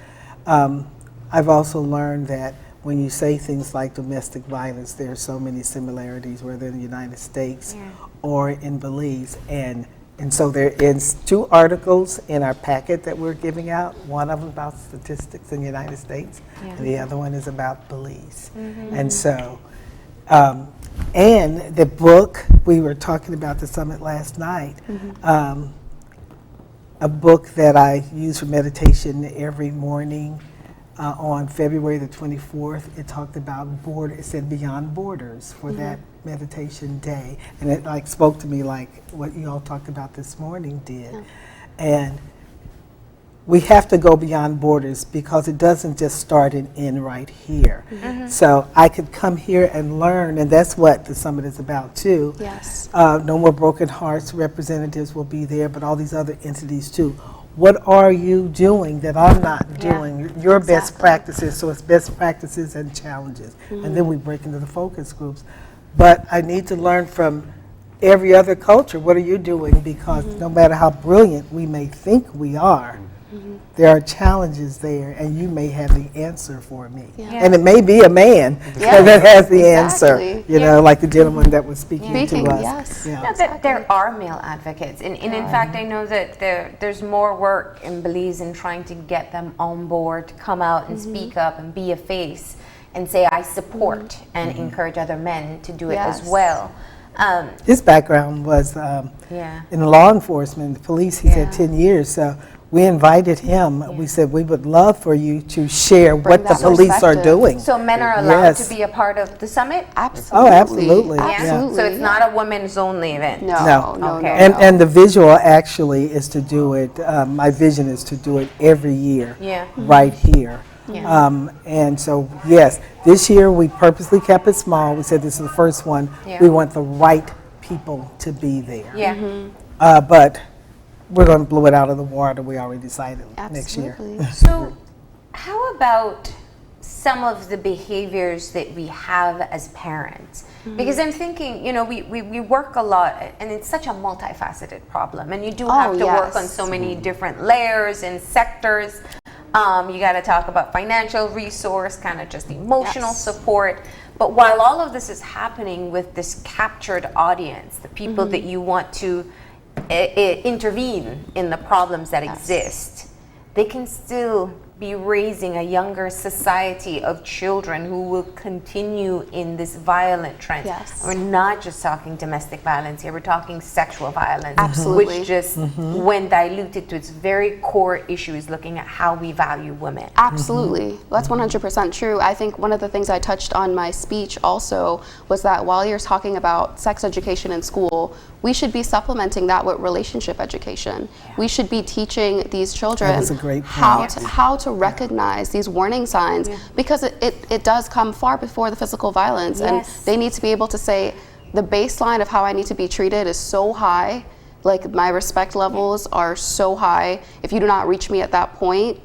I've also learned that when you say things like domestic violence, there are so many similarities, whether in the United States or in Belize. And so there is 2 articles in our packet that we're giving out. One of them about statistics in the United States, and the other one is about Belize. And so, and the book, we were talking about the summit last night, a book that I use for meditation every morning. On February the 24th, it talked about it said Beyond Borders for that meditation day. And it like spoke to me like what you all talked about this morning did. And we have to go beyond borders because it doesn't just start and end right here. So I could come here and learn, and that's what the summit is about too. No More Broken Hearts representatives will be there, but all these other entities too. What are you doing that I'm not doing? Your best practices, so it's best practices and challenges. And then we break into the focus groups. But I need to learn from every other culture. What are you doing? Because no matter how brilliant we may think we are, there are challenges there, and you may have the answer for me. And it may be a man that has the answer, you know, like the gentleman that was speaking to us. No, that there are male advocates. And in fact, I know that there's more work in Belize in trying to get them on board to come out and speak up and be a face and say, I support, and encourage other men to do it as well. His background was in law enforcement, the police. He said 10 years. So we invited him. We said we would love for you to share what the police are doing. So men are allowed to be a part of the summit? Oh, absolutely. So it's not a women's only event? No. And the visual actually is to do it, my vision is to do it every year right here. And so, yes, this year we purposely kept it small. We said this is the first one. We want the right people to be there. But we're going to blow it out of the water. We already decided next year. So how about some of the behaviors that we have as parents. Because I'm thinking, you know, we work a lot, and it's such a multifaceted problem, and you do have to work on so many different layers and sectors. You got to talk about financial resource, kind of just emotional support. But while all of this is happening with this captured audience, the people that you want to intervene in the problems that exist, they can still be raising a younger society of children who will continue in this violent trend. We're not just talking domestic violence here, we're talking sexual violence. Absolutely. Which just, when diluted to its very core issue, is looking at how we value women. Absolutely. That's 100% true. I think one of the things I touched on my speech also was that while you're talking about sex education in school, we should be supplementing that with relationship education. We should be teaching these children That is a great point. how to recognize these warning signs, because it does come far before the physical violence, and they need to be able to say, the baseline of how I need to be treated is so high, like my respect levels are so high. If you do not reach me at that point,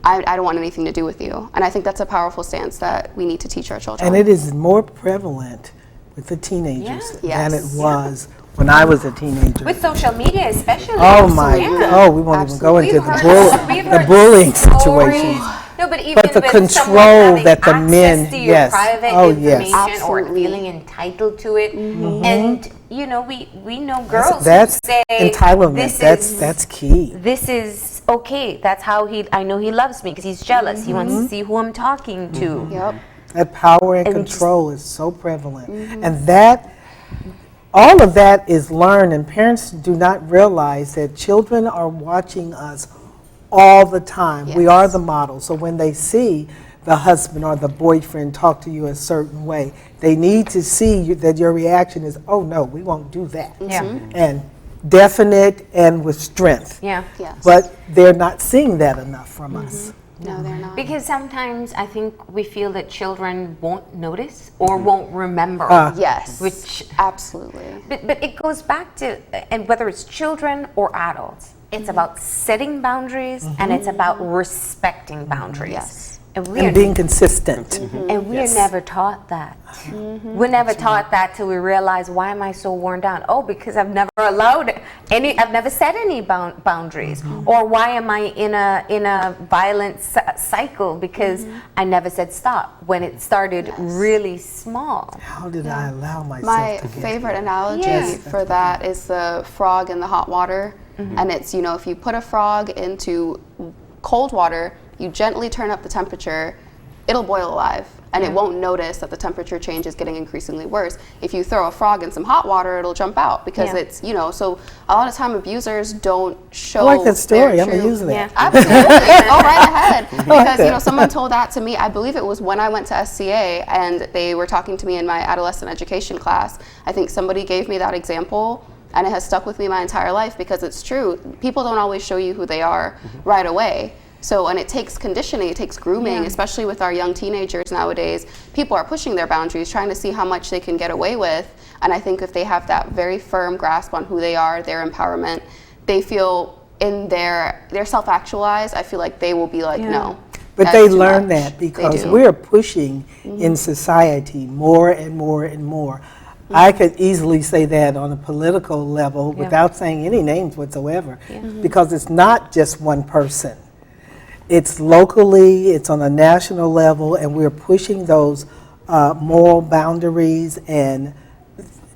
I don't want anything to do with you. And I think that's a powerful stance that we need to teach our children. And it is more prevalent with the teenagers than it Yes. was when I was a teenager. With social media especially. Oh my God! We won't even go into the bullying situation. No, but even But the with control someone having that the access men, to your private information or Absolutely. feeling entitled to it, and you know, we know girls That's who say entitlement. This That's key. This is okay. That's how I know he loves me because he's jealous. He wants to see who I'm talking to. Yep. That power and And control is so prevalent, and that all of that is learned, and parents do not realize that children are watching us all the time. We are the model. So when they see the husband or the boyfriend talk to you a certain way, they need to see that your reaction is, oh no, we won't do that. And definite and with strength. Yeah. Yes. But they're not seeing that enough from us. No, they're not. Because sometimes I think we feel that children won't notice or won't remember. Yes. Which absolutely. But it goes back to, and whether it's children or adults, it's about setting boundaries and it's about respecting boundaries. Yes. And being consistent. And we are never taught that. We're never taught that till we realize, why am I so worn down? Oh, because I've never I've never set any boundaries. Or why am I in a violent cycle? Because I never said stop when it started really small. How did I allow myself My to get favorite analogy for that is the frog in the hot water. And it's, you know, if you put a frog into cold water, you gently turn up the temperature, it'll boil alive, and it won't notice that the temperature change is getting increasingly worse. If you throw a frog in some hot water, it'll jump out because it's, you know, so a lot of time abusers don't show I like that story. their I'm going to true- use that. Absolutely. Go right ahead. Because, you know, someone told that to me, I believe it was when I went to SCA and they were talking to me in my adolescent education class. I think somebody gave me that example, and it has stuck with me my entire life because it's true. People don't always show you who they are right away. So, and it takes conditioning, it takes grooming, especially with our young teenagers nowadays. People are pushing their boundaries, trying to see how much they can get away with. And I think if they have that very firm grasp on who they are, their empowerment, they feel in they're self-actualized, I feel like they will be like, no. But that's they too learn much. that They because do. we're pushing in society more and more and more. I could easily say that on a political level without saying any names whatsoever, because it's not just one person. It's locally, it's on a national level, and we're pushing those moral boundaries and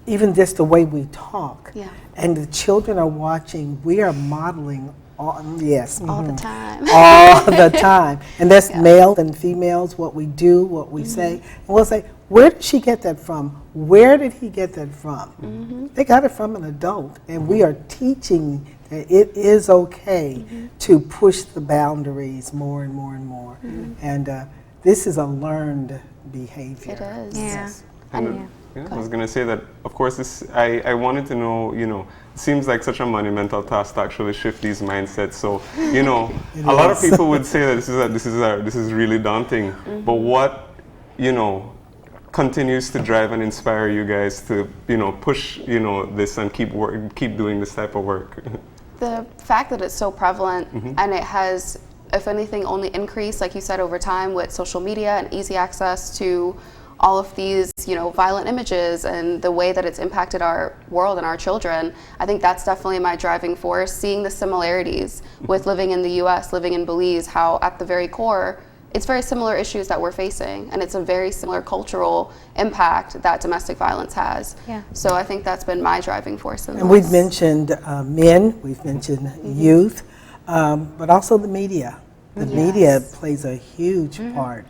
even just the way we talk. Yeah. And the children are watching, we are modeling all the time. all the time. And that's male and females, what we do, what we say. And we'll say, where did she get that from? Where did he get that from? They got it from an adult. And we are teaching that it is okay to push the boundaries more and more and more. And this is a learned behavior. It is. Yeah. And I was going to say that, of course, I wanted to know, you know, it seems like such a monumental task to actually shift these mindsets. So, you know, a lot of people would say that this is really daunting. But what, you know, continues to drive and inspire you guys to, you know, push, you know, this and keep doing this type of work? The fact that it's so prevalent and it has if anything, only increase, like you said, over time with social media and easy access to all of these, violent images and the way that it's impacted our world and our children. I think that's definitely my driving force, seeing the similarities with living in the US, living in Belize, how at the very core, it's very similar issues that we're facing, and it's a very similar cultural impact that domestic violence has. Yeah. So I think that's been my driving force. And we've mentioned men, we've mentioned youth, but also the media. The media plays a huge part.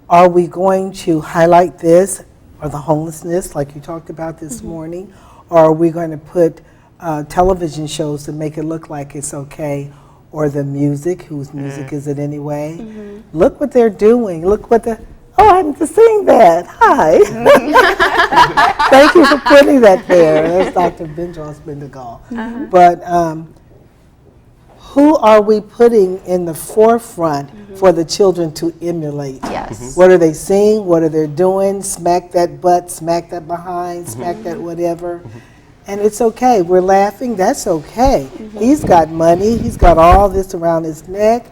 Are we going to highlight this, or the homelessness, like you talked about this morning, or are we going to put television shows to make it look like it's okay, or the music, whose music is it anyway? Look what they're doing. Look what the, oh, I didn't sing that. Hi. Thank you for putting that there. That's Dr. Benjos Bendigal. But who are we putting in the forefront for the children to emulate? Yes. What are they seeing? What are they doing? Smack that butt, smack that behind, smack that whatever. And it's okay. We're laughing. That's okay. He's got money. He's got all this around his neck.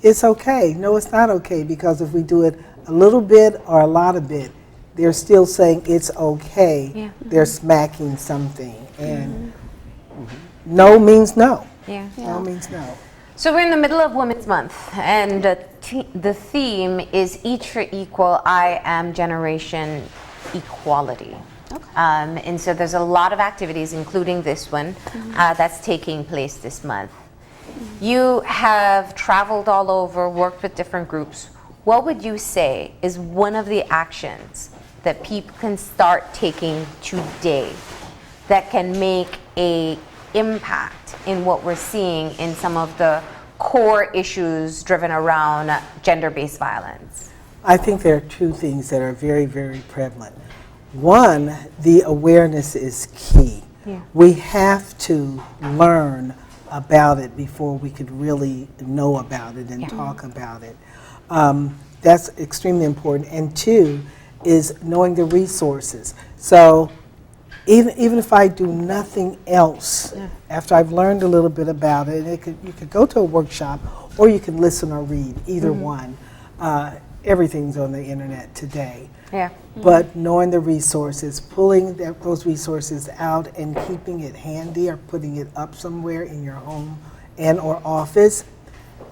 It's okay. No, it's not okay, because if we do it a little bit or a lot of it, they're still saying it's okay. Yeah. They're smacking something. And no means no. Yeah. No means no. So we're in the middle of Women's Month, and the theme is Each for Equal, I Am Generation Equality. Okay. And so there's a lot of activities, including this one, that's taking place this month. You have traveled all over, worked with different groups. What would you say is one of the actions that people can start taking today that can make a impact in what we're seeing in some of the core issues driven around gender-based violence? I think there are two things that are very, very prevalent. One, the awareness is key. Yeah. We have to learn about it before we could really know about it and talk about it. That's extremely important. And two is knowing the resources. So even if I do nothing else, after I've learned a little bit about it, you could go to a workshop, or you can listen or read, either one. Everything's on the internet today. Yeah. But knowing the resources, pulling those resources out and keeping it handy, or putting it up somewhere in your home and or office,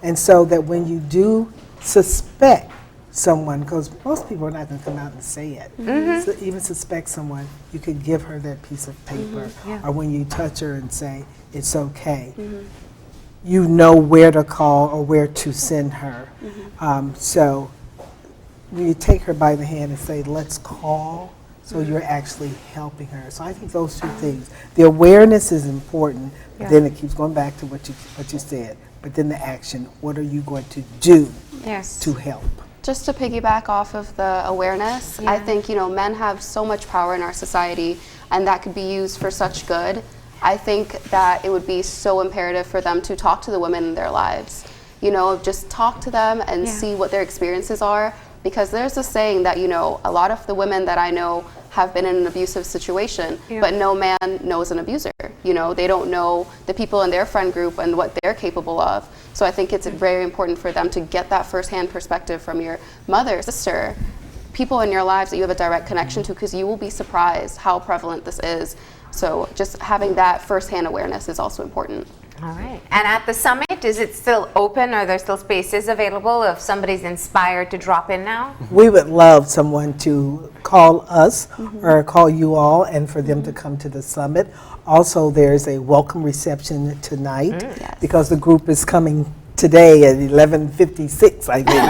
and so that when you do suspect someone, because most people are not going to come out and say it, so even suspect someone, you could give her that piece of paper, or when you touch her and say, it's okay. You know where to call or where to send her. So you take her by the hand and say, let's call, so you're actually helping her. So I think those two things. The awareness is important, but then it keeps going back to what you said. But then the action, what are you going to do to help? Just to piggyback off of the awareness, I think, men have so much power in our society, and that could be used for such good. I think that it would be so imperative for them to talk to the women in their lives. Just talk to them and see what their experiences are. Because there's a saying that, a lot of the women that I know have been in an abusive situation, but no man knows an abuser. They don't know the people in their friend group and what they're capable of. So I think it's very important for them to get that firsthand perspective from your mother, sister, people in your lives that you have a direct connection to, because you will be surprised how prevalent this is. So just having that firsthand awareness is also important. All right. And at the summit, is it still open? Are there still spaces available if somebody's inspired to drop in now? We would love someone to call us or call you all, and for them to come to the summit. Also, there's a welcome reception tonight because the group is coming today at 11:56, I think.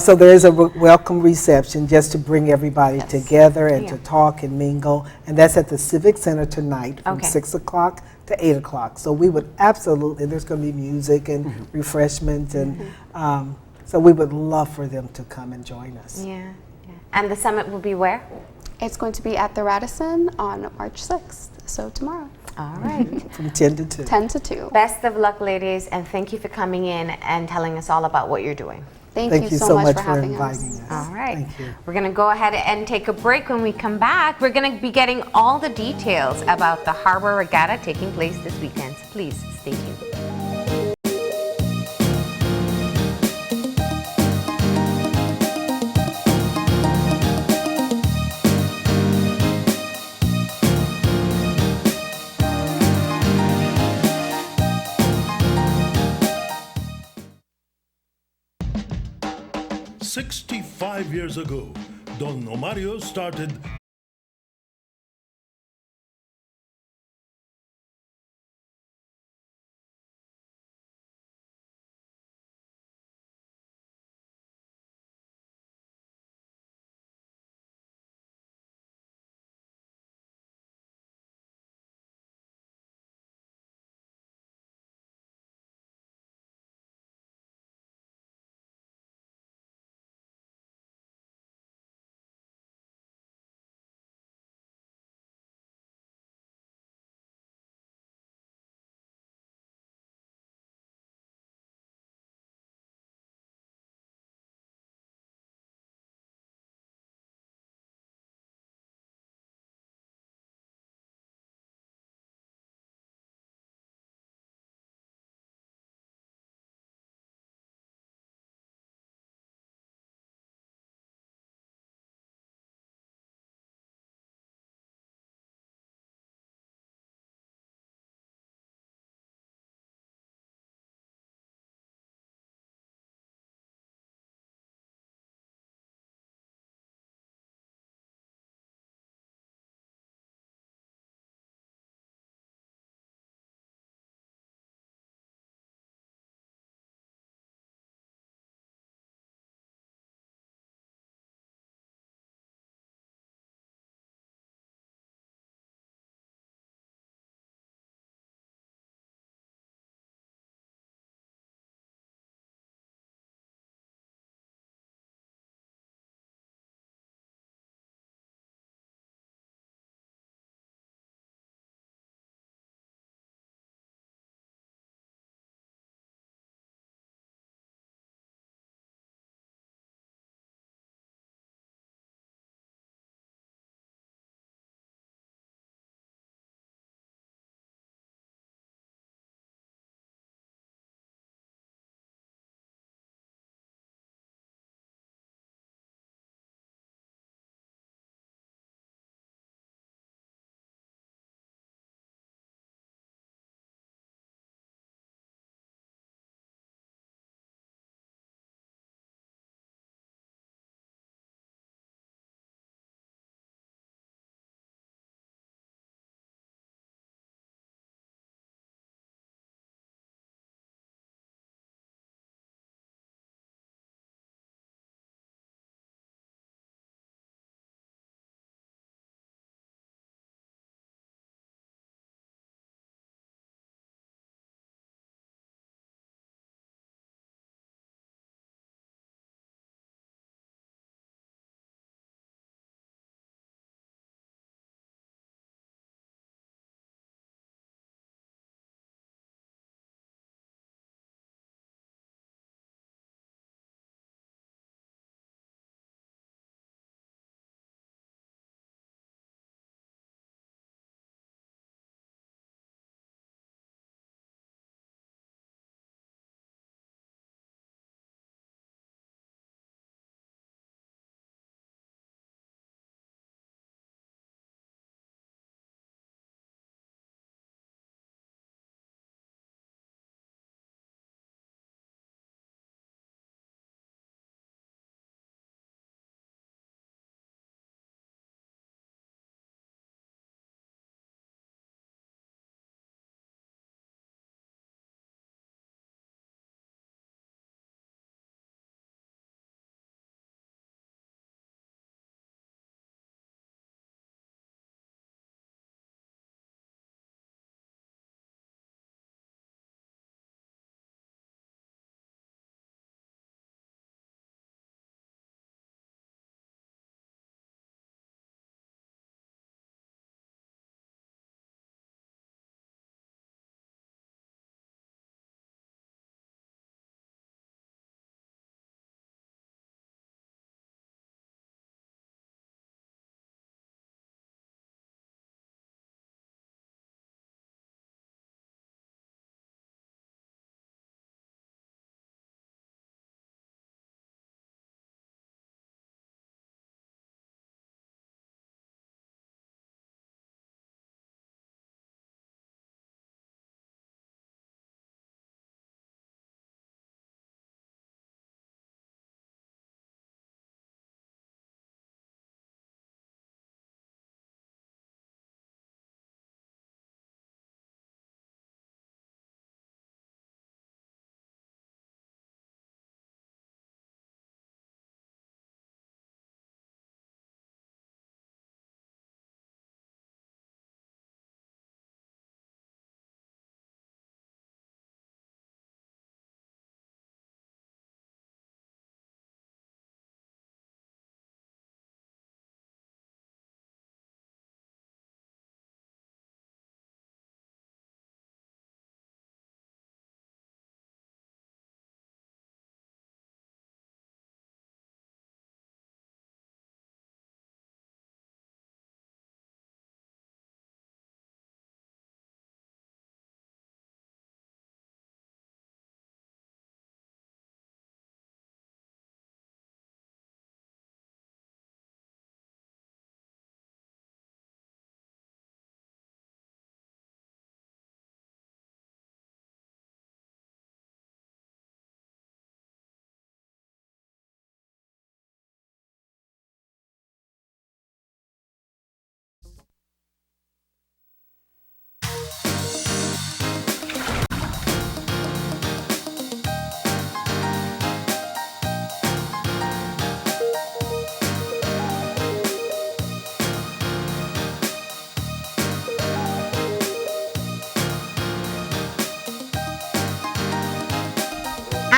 So there is a welcome reception just to bring everybody together and to talk and mingle. And that's at the Civic Center tonight from 6 o'clock to 8 o'clock. So we would absolutely, there's going to be music and refreshments. And so we would love for them to come and join us. Yeah. And the summit will be where? It's going to be at the Radisson on March 6th, so tomorrow. All right. From 10 to 2. 10 to 2. Best of luck, ladies, and thank you for coming in and telling us all about what you're doing. Thank you so much for having inviting us. us. All right. Thank you. We're going to go ahead and take a break. When we come back, we're going to be getting all the details about the Harbor Regatta taking place this weekend. So please stay tuned. 65 years ago, Don Omario started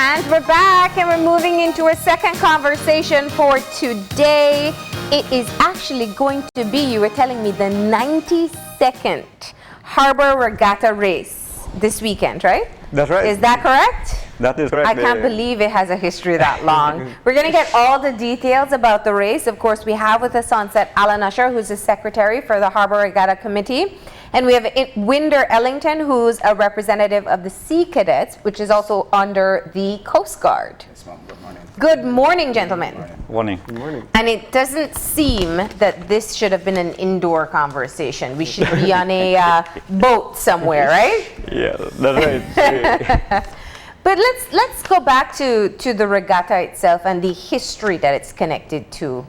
And we're back and we're moving into our second conversation for today. It is actually going to be, you were telling me, the 92nd Harbor Regatta race this weekend, right? That's right. Is that correct? That is correct. I can't believe it has a history that long. We're going to get all the details about the race. Of course, we have with us on set Alan Usher, who's the secretary for the Harbor Regatta Committee. And we have Winder Ellington, who's a representative of the Sea Cadets, which is also under the Coast Guard. Yes, ma'am. Good morning. Good morning, gentlemen. Morning. Good morning. And it doesn't seem that this should have been an indoor conversation. We should be on a boat somewhere, right? Yeah, that's right. But let's go back to the regatta itself and the history that it's connected to.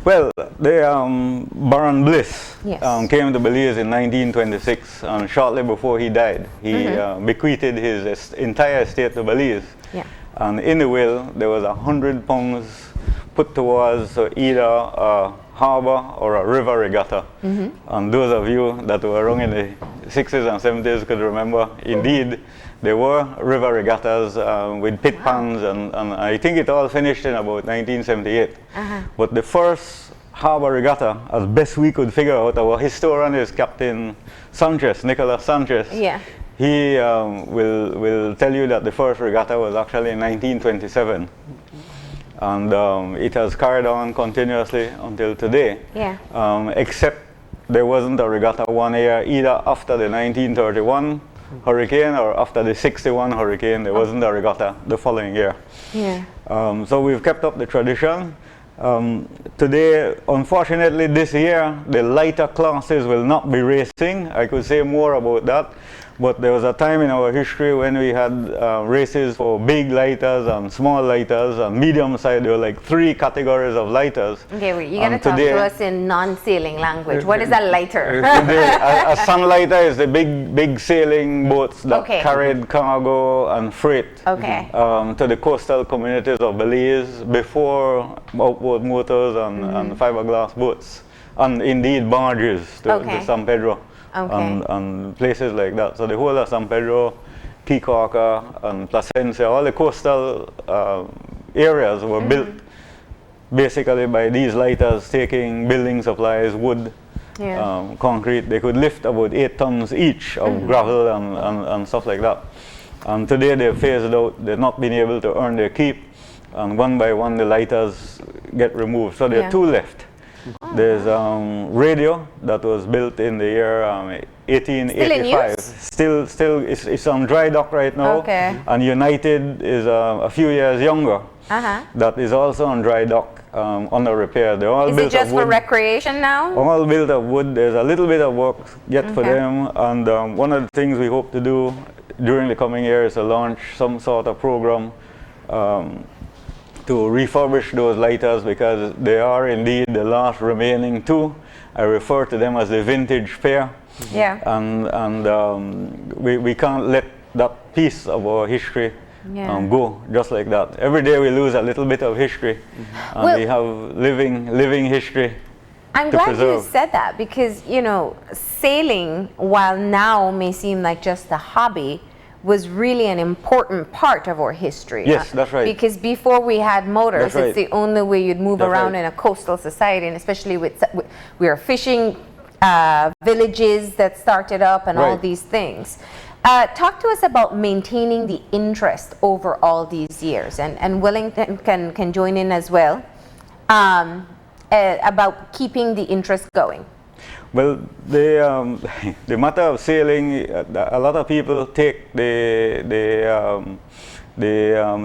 Well, Baron Bliss Yes. came to Belize in 1926, and shortly before he died, he bequeathed his entire estate to Belize. Yeah. And in the will, there was £100 put towards either a harbor or a river regatta. And those of you that were around in the 60s and 70s could remember, indeed, there were river regattas with pit pans, and I think it all finished in about 1978. But the first harbor regatta, as best we could figure out, our historian is Captain Sanchez, Nicholas Sanchez. Yeah. He will tell you that the first regatta was actually in 1927. And it has carried on continuously until today. Yeah. Except there wasn't a regatta one year either after the 1931 hurricane or after the 61 hurricane. There wasn't a regatta the following year. Yeah. So we've kept up the tradition. Today, unfortunately, this year, the lighter classes will not be racing. I could say more about that. But there was a time in our history when we had races for big lighters and small lighters and medium size. There were like 3 categories of lighters. Okay, wait, you gotta talk to us in non-sailing language. What is a lighter? Today, a sun lighter is the big sailing boats that carried cargo and freight to the coastal communities of Belize before outboard motors and fiberglass boats, and indeed barges to San Pedro. And places like that. So the whole of San Pedro, Peacocker, and Placencia, all the coastal areas were built basically by these lighters taking building supplies, wood, concrete. They could lift about 8 tons each of gravel and stuff like that. And today they've phased out, they've not been able to earn their keep, and one by one the lighters get removed. So there are 2 left. There's radio that was built in the year 1885. Still it's on dry dock right now. And United is a few years younger. That is also on dry dock under repair. They're all is built it just of wood. for recreation now? All built of wood. There's a little bit of work yet for them. And one of the things we hope to do during the coming year is to launch some sort of program to refurbish those lighters, because they are indeed the last remaining 2. I refer to them as the vintage pair. And we can't let that piece of our history go just like that. Every day we lose a little bit of history, and we have living history. I'm glad you said that, because, you know, sailing, while now may seem like just a hobby, was really an important part of our history. Yes, that's right. Because before we had motors, it's the only way you'd move around in a coastal society, and especially with we were fishing villages that started up and all these things. Talk to us about maintaining the interest over all these years, and Wellington can join in as well, about keeping the interest going. Well, the matter of sailing, a lot of people take the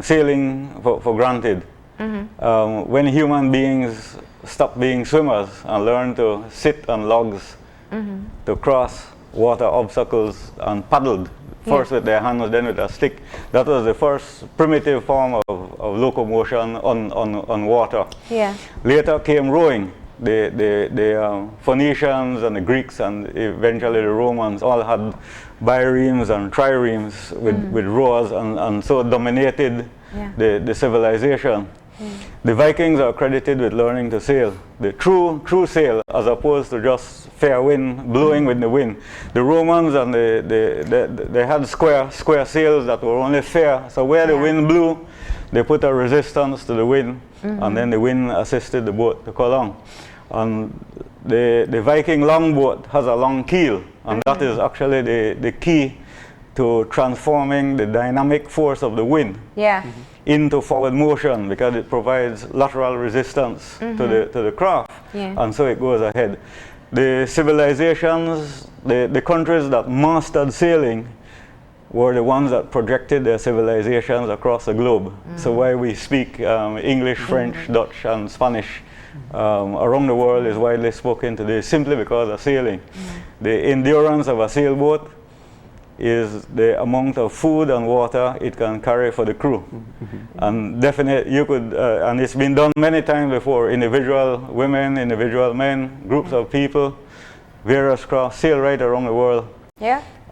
sailing for granted. When human beings stop being swimmers and learn to sit on logs, to cross water obstacles, and paddled, first with their hands, then with a stick, that was the first primitive form of locomotion on water. Later came rowing. The Phoenicians and the Greeks and eventually the Romans all had biremes and triremes with rowers, and so dominated the civilization. The Vikings are credited with learning to sail, the true sail, as opposed to just fair wind, blowing with the wind. The Romans and they had square sails that were only fair, so where the wind blew, they put a resistance to the wind, and then the wind assisted the boat to go along. And the Viking longboat has a long keel, and that is actually the key to transforming the dynamic force of the wind into forward motion, because it provides lateral resistance to the craft, and so it goes ahead. The civilizations, the countries that mastered sailing were the ones that projected their civilizations across the globe. So why we speak English, French, Dutch, and Spanish around the world is widely spoken today, simply because of sailing. The endurance of a sailboat is the amount of food and water it can carry for the crew. And definitely you could, and it's been done many times before, individual women, individual men, groups of people, various crafts, sail right around the world.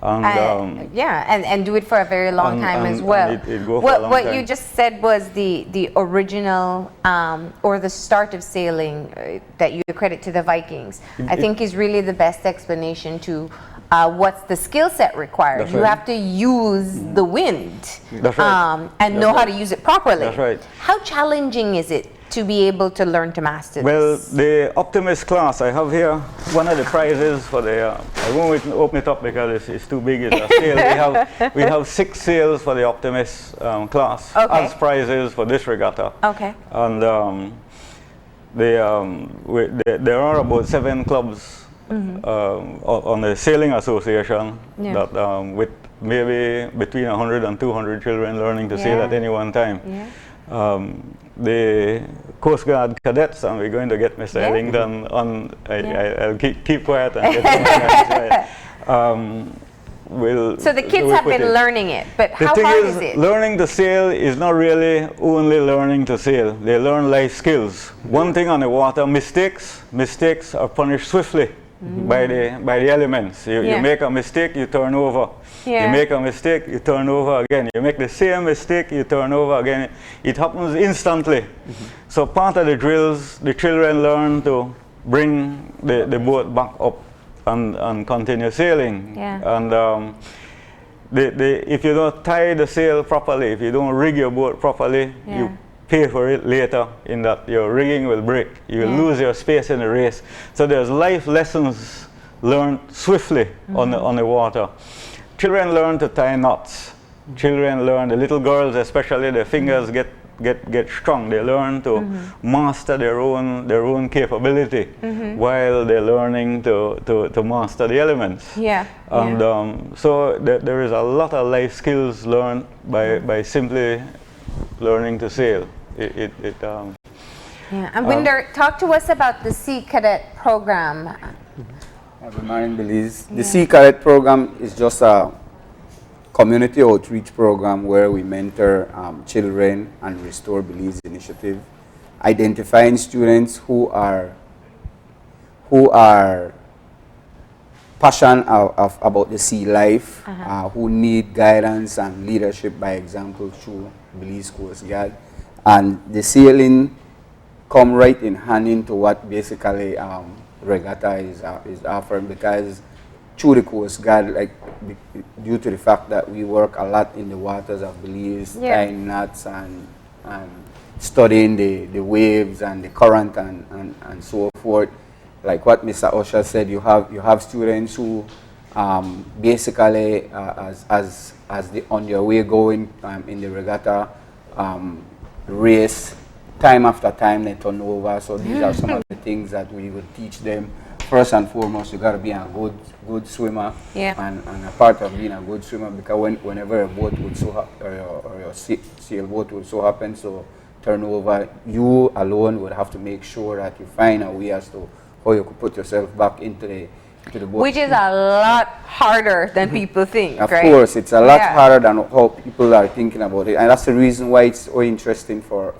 And do it for a very long time as well. What you just said was the original or the start of sailing that you credit to the Vikings. I think is really the best explanation to what's the skill set required. You have to use the wind and know how to use it properly. That's right. How challenging is it to be able to learn to master this? Well, the Optimist class, I have here one of the prizes for the, I won't open it up because it's too big, it's a sale. We have 6 sails for the Optimist class as prizes for this regatta. And there are about 7 clubs on the Sailing Association that with maybe between 100 and 200 children learning to sail at any one time. The Coast Guard cadets, and we're going to get Mr. Ellington on. I'll keep quiet and get so the kids have been learning it, but how hard is it? Learning to sail is not really only learning to sail. They learn life skills. One thing on the water, mistakes are punished swiftly by the elements. You make a mistake, you turn over. You make a mistake, you turn over again. You make the same mistake, you turn over again. It happens instantly. So part of the drills, the children learn to bring the boat back up and continue sailing. And if you don't tie the sail properly, if you don't rig your boat properly, you pay for it later in that your rigging will break. You will lose your space in the race. So there's life lessons learned swiftly on the water. Children learn to tie knots. Children learn, the little girls especially, their fingers get strong. They learn to master their own capability while they're learning to master the elements. And so there is a lot of life skills learned by simply learning to sail. And Winder, talk to us about the Sea Cadet program. Good morning, Belize. The Sea Cadet program is just a community outreach program where we mentor children and Restore Belize initiative, identifying students who are passionate about the sea life, who need guidance and leadership by example through Belize Coast Guard. And the sailing come right in hand into what basically regatta is offering, because through the Coast Guard, like due to the fact that we work a lot in the waters of Belize, tying knots and studying the waves and the current and so forth. Like what Mr. Usher said, you have students who basically as on your way going in the regatta race, time after time they turn over. So these are some of the things that we will teach them. First and foremost, you got to be a good swimmer, and a part of being a good swimmer, because whenever a boat would or your sailboat would so happen to turn over, you alone would have to make sure that you find a way as to how you could put yourself back into the boat. Which is a lot harder than people think, Of right? course, it's a lot harder than how people are thinking about it, and that's the reason why it's so interesting for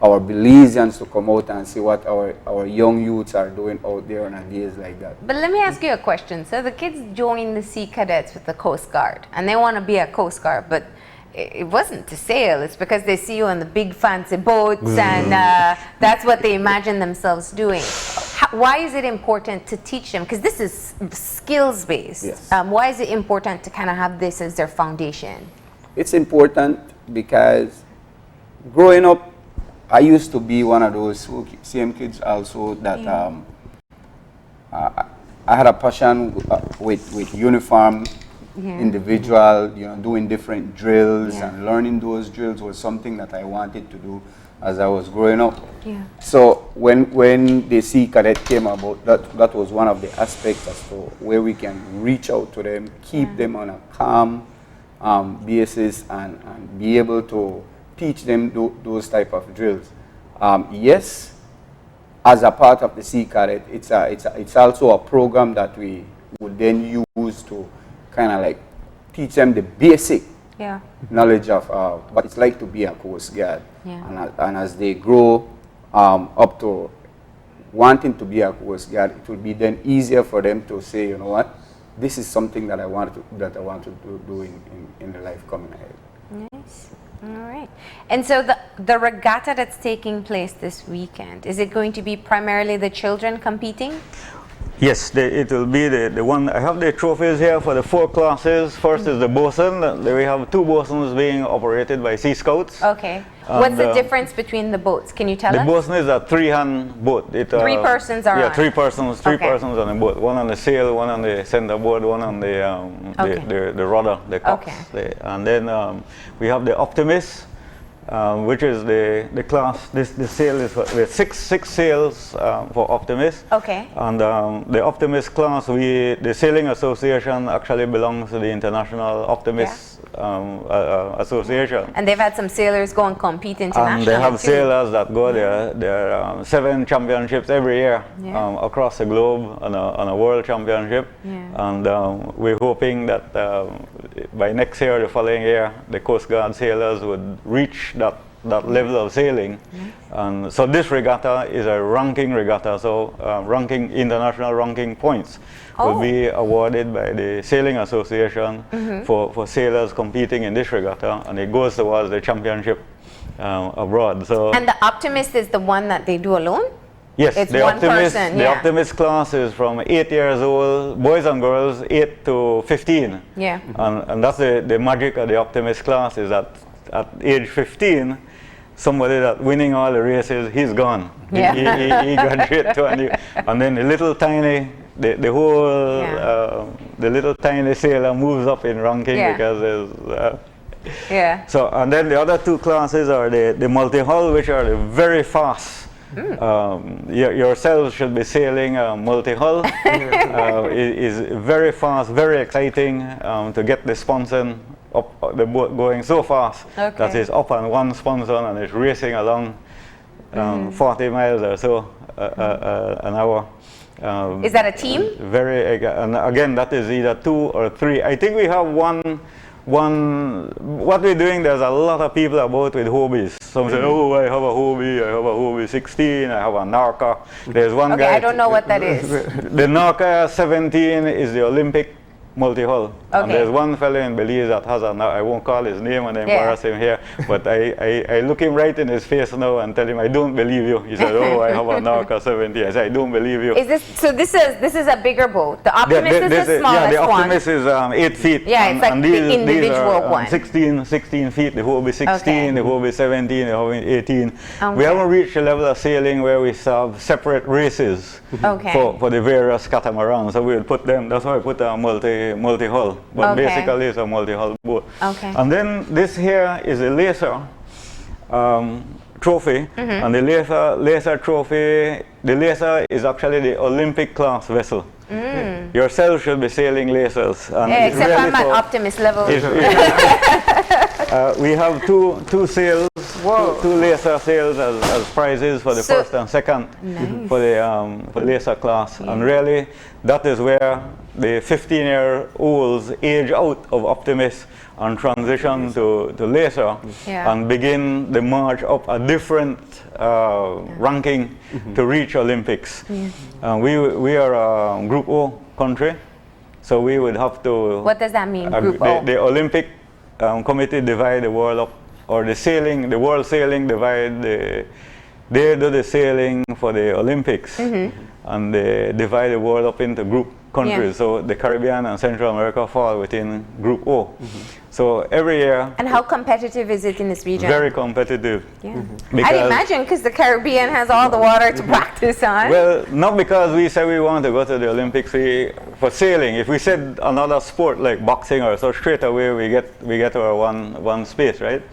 our Belizeans to come out and see what our young youths are doing out there on a days like that. But let me ask you a question. So the kids join the Sea Cadets with the Coast Guard, and they want to be a Coast Guard, but it wasn't to sail. It's because they see you on the big fancy boats, and that's what they imagine themselves doing. Why is it important to teach them? Because this is skills-based. Yes. Why is it important to kind of have this as their foundation? It's important because growing up, I used to be one of those same kids also that I had a passion with uniform, individual, doing different drills and learning those drills was something that I wanted to do as I was growing up. Yeah. So when the Sea Cadet came about, that was one of the aspects as to where we can reach out to them, keep them on a calm basis, and be able to teach them those type of drills. Yes, as a part of the Sea Cadet, it's also a program that we would then use to kind of like teach them the basic knowledge of what it's like to be a Coast Guard. Yeah. And as they grow up to wanting to be a Coast Guard, it will be then easier for them to say, you know what, this is something that I want to do in the life coming ahead. Nice. All right. And so the regatta that's taking place this weekend, is it going to be primarily the children competing? Yes, it will be the one. I have the trophies here for the 4 classes. First is the bosun. We have 2 bosuns being operated by Sea Scouts. Okay. What's the difference between the boats? Can you tell us? The bosun is a 3-hand boat. 3 persons are on? 3 persons. 3 persons on the boat. One on the sail, one on the center board, one on the rudder, the cox. And then we have the Optimist, which is the class. The sail is with 6 sails for Optimist. Okay. And the Optimist class, the Sailing Association actually belongs to the International Optimist Association. And they've had some sailors go and compete internationally. And they have too. sailors that go there are 7 championships every year across the globe on a world championship. And we're hoping that by next year, the following year, the Coast Guard sailors would reach that level of sailing. And so this regatta is a ranking regatta, so international ranking points will be awarded by the Sailing Association for sailors competing in this regatta, and it goes towards the championship abroad. So. And the Optimist is the one that they do alone? Yes, it's the one Optimist, person. The Optimist class is from 8 years old, boys and girls, 8 to 15. Yeah. And that's the magic of the Optimist class, is that at age 15, somebody that winning all the races, he's gone. Yeah. He graduated to and then the little tiny, the little tiny sailor moves up in ranking because there's So, and then the other 2 classes are the multi-hull, which are the very fast. Yourselves should be sailing multi-hull. It is very fast, very exciting to get the sponson up the boat going so fast that it's up on one sponson and it's racing along 40 miles or so an hour. Is that a team? And again, that is either 2 or 3. I think we have one. What we're doing, there's a lot of people about with Hobies. Some say, oh, I have a Hobie 16, I have a Narca. There's one guy. I don't know what that is. The Narca 17 is the Olympic multi-hull. And there's one fellow in Belize that has I won't call his name and embarrass him here, but I look him right in his face now and tell him, I don't believe you. He said, oh, I have a Narca 70. I said, I don't believe you. This is a bigger boat. The Optimist is the smallest one. Yeah, the Optimist is 8 feet. Yeah, it's like the individual one. 16 feet, the Hobie 16, the Hobie 17, the Hobie 18. We haven't reached a level of sailing where we have separate races for the various catamarans. So we'll put them, that's why I put a multi-hull, but basically it's a multi-hull boat. And then this here is a laser trophy, and the laser trophy, the laser is actually the Olympic class vessel. Yourself should be sailing lasers. And except really I'm at Optimist level. We have two sails, two laser sails as prizes for the first and second for the laser class. And really, that is where the 15-year-olds age out of Optimist and transition to laser and begin the march up a different ranking to reach Olympics. We are a Group O country, so we would have to... What does that mean, Group O? The Olympic committee divide the world up, or the world sailing divide they do the sailing for the Olympics, and they divide the world up into group countries. So the Caribbean and Central America fall within Group O. So every year. And how competitive is it in this region? Very competitive. Yeah. I'd imagine, because the Caribbean has all the water to practice on. Well, not because we say we want to go to the Olympics. For sailing, if we said another sport like boxing or so, straight away we get our one space, right?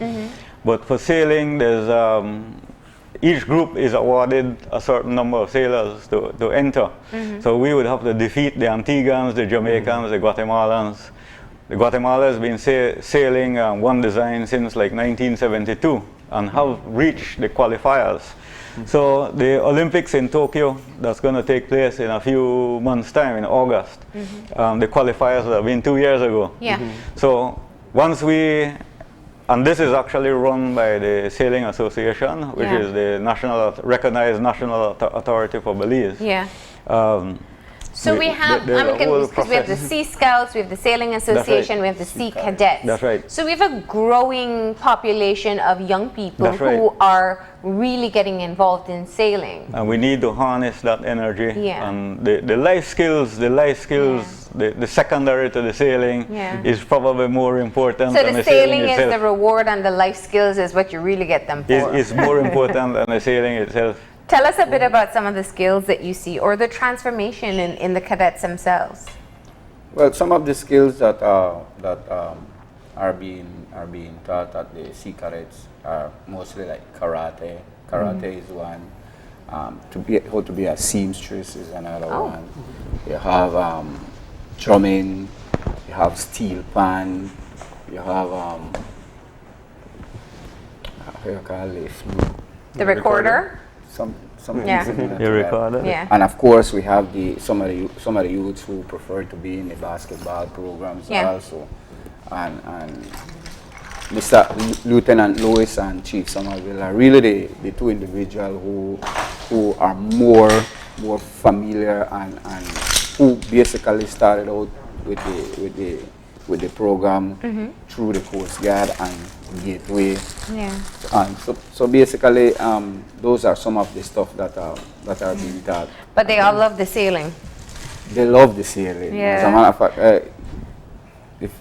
But for sailing, there's each group is awarded a certain number of sailors to enter. So we would have to defeat the Antiguans, the Jamaicans, the Guatemalans. The Guatemala has been sailing one design since like 1972 and have reached the qualifiers. So the Olympics in Tokyo, that's going to take place in a few months' time, in August. The qualifiers have been 2 years ago. So once and this is actually run by the Sailing Association, which is the recognized national authority for Belize. So we have, because we have the Sea Scouts, we have the Sailing Association, we have the Sea Cadets. That's right. So we have a growing population of young people who are really getting involved in sailing. And we need to harness that energy. And the life skills, the secondary to the sailing is probably more important so than the the sailing is itself. the reward, and the life skills is what you really get them for. It's more important than the sailing itself. Tell us a bit about some of the skills that you see, or the transformation in the cadets themselves. Well, some of the skills that are being taught at the Sea Cadets are mostly like karate. Karate is one. How to be a seamstress is another one. You have drumming. You have steel pan. You have how you call it? The recorder. Something recorder. And of course, we have some of the youths who prefer to be in the basketball programs also, and Mr. Lieutenant Lewis and Chief Somerville are really the two individuals who are more familiar and who basically started out with the program through the Coast Guard and Gateway. And so basically, those are some of the stuff that are being taught. But they all love the sailing. They love the sailing. As a matter of fact, if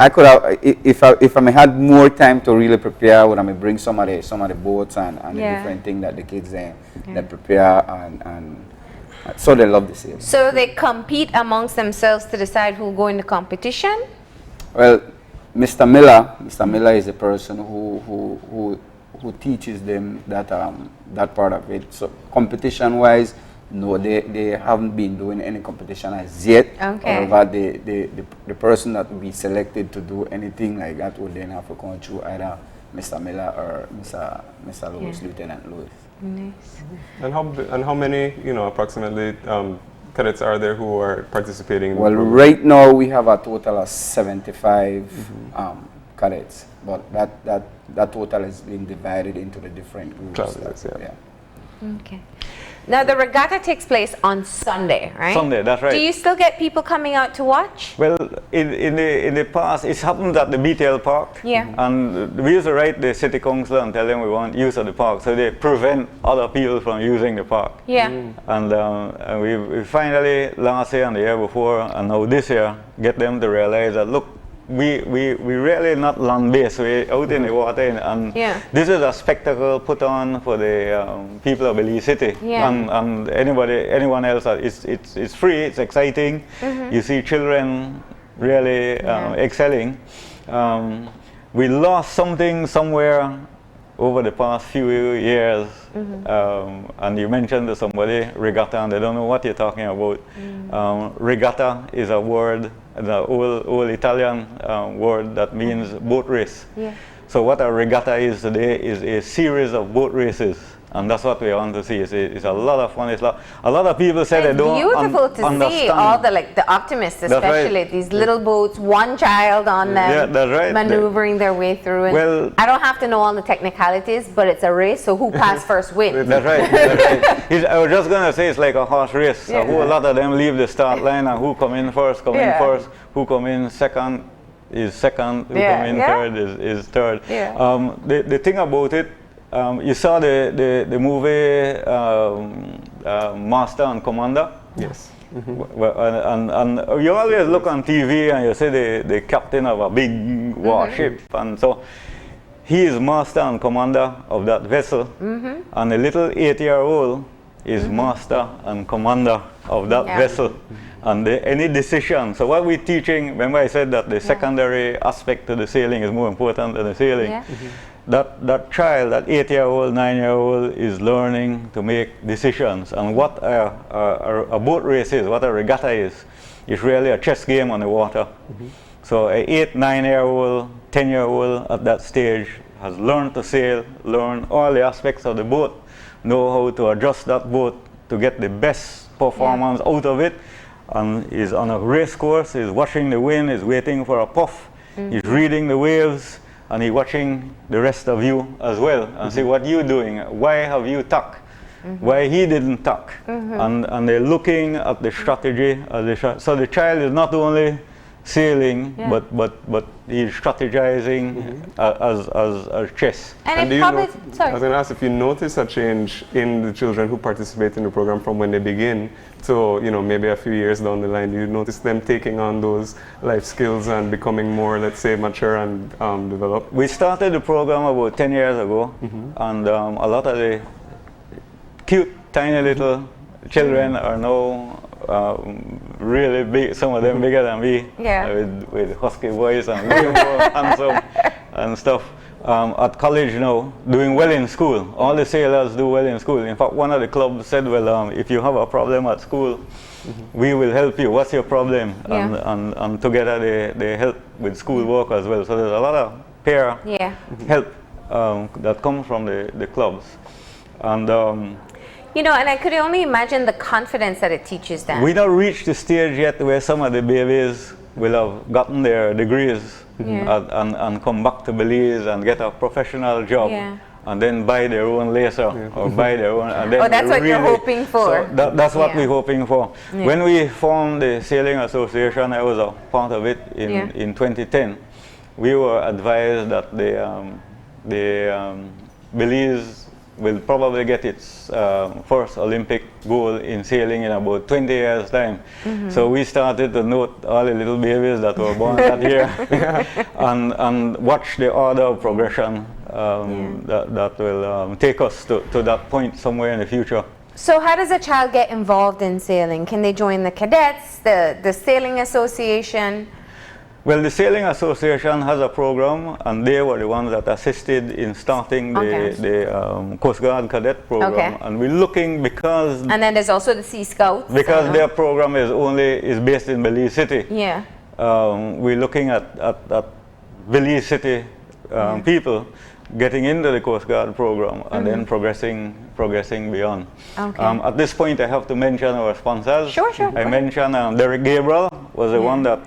I could have, if I had more time to really prepare, would I bring some of the boats and the different things that the kids they prepare and so they love the sailing. So they compete amongst themselves to decide who will go in the competition? Well, Mr. Miller is the person who teaches them that part of it. So competition-wise, no, they haven't been doing any competition as yet. However, the person that will be selected to do anything like that will then have to go through either Mr. Miller or Mr. Lewis, Lieutenant Lewis. Nice. And how many, approximately cadets are there who are participating in the program? Right now we have a total of 75 cadets, but that total is being divided into the different groups. Classes, Okay. Now the regatta takes place on Sunday, right? Sunday, that's right. Do you still get people coming out to watch? Well, in the past, it's happened at the BTL Park. And we used to write the city council and tell them we want use of the park, so they prevent other people from using the park. And we finally, last year and the year before, and now this year, get them to realize that, look, we really not land-based, we're out in the water, and this is a spectacle put on for the people of Belize City, and anyone else. It's free, it's exciting. You see children really excelling. We lost something somewhere over the past few years, and you mentioned to somebody regatta, and they don't know what you're talking about. Regatta is a word, the old Italian word that means boat race. So what a regatta is today is a series of boat races. And that's what we want to see. It's a lot of fun. A lot of people say they don't understand. Beautiful to see all the optimists, especially these little boats, one child on them, maneuvering their way through. And well, I don't have to know all the technicalities, but it's a race, so who passed first wins. That's right. I was just going to say it's like a horse race. So a lot of them leave the start line, and who come in first, who come in second, is second, who come in third is third. Yeah. The thing about it, you saw the movie Master and Commander? Yes. And you always look on TV and you see the captain of a big warship, and so he is master and commander of that vessel, and the little 8-year-old is master and commander of that vessel. And any decision, so what we're teaching, remember I said that the secondary aspect to the sailing is more important than the sailing. That child, that 8-year-old, 9-year-old is learning to make decisions. And what a boat race is, what a regatta is really a chess game on the water. So a 8, 9-year-old, 10-year-old at that stage has learned to sail, learn all the aspects of the boat, know how to adjust that boat to get the best performance out of it, and is on a race course, is watching the wind, is waiting for a puff, is reading the waves, and he's watching the rest of you as well and see what you're doing. Why have you tuck? Why he didn't tuck? And they're looking at the strategy. So the child is not only sailing, but he's strategizing as chess. And do you probably, I was going to ask if you notice a change in the children who participate in the program from when they begin to, you know, maybe a few years down the line. Do you notice them taking on those life skills and becoming more, let's say, mature and developed? We started the program about 10 years ago, and a lot of the cute, tiny little children are now really big, some of them bigger than me, with husky voice and way more handsome and stuff. At college now, doing well in school. All the sailors do well in school. In fact, one of the clubs said, well, if you have a problem at school, we will help you. What's your problem? And together they help with school work as well. So there's a lot of peer help that comes from the clubs. And you know, and I could only imagine the confidence that it teaches them. We don't reach the stage yet where some of the babies will have gotten their degrees and come back to Belize and get a professional job and then buy their own laser or buy their own. And then that's what you're hoping for. So that's what we're hoping for. When we formed the Sailing Association, I was a part of it in 2010. We were advised that the Belize will probably get its first Olympic goal in sailing in about 20 years' time. So we started to note all the little babies that were born that year and watch the order of progression that will take us to that point somewhere in the future. So how does a child get involved in sailing? Can they join the cadets, the Sailing Association? Well, the Sailing Association has a program, and they were the ones that assisted in starting the Coast Guard Cadet program. And we're looking because... And then there's also the Sea Scouts. Because their program is based in Belize City. We're looking at Belize City people getting into the Coast Guard program and then progressing beyond. At this point, I have to mention our sponsors. I mentioned Derek Gabriel was the one that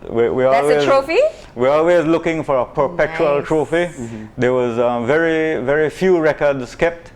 we That's a trophy? We're always looking for a perpetual trophy. There was very few records kept.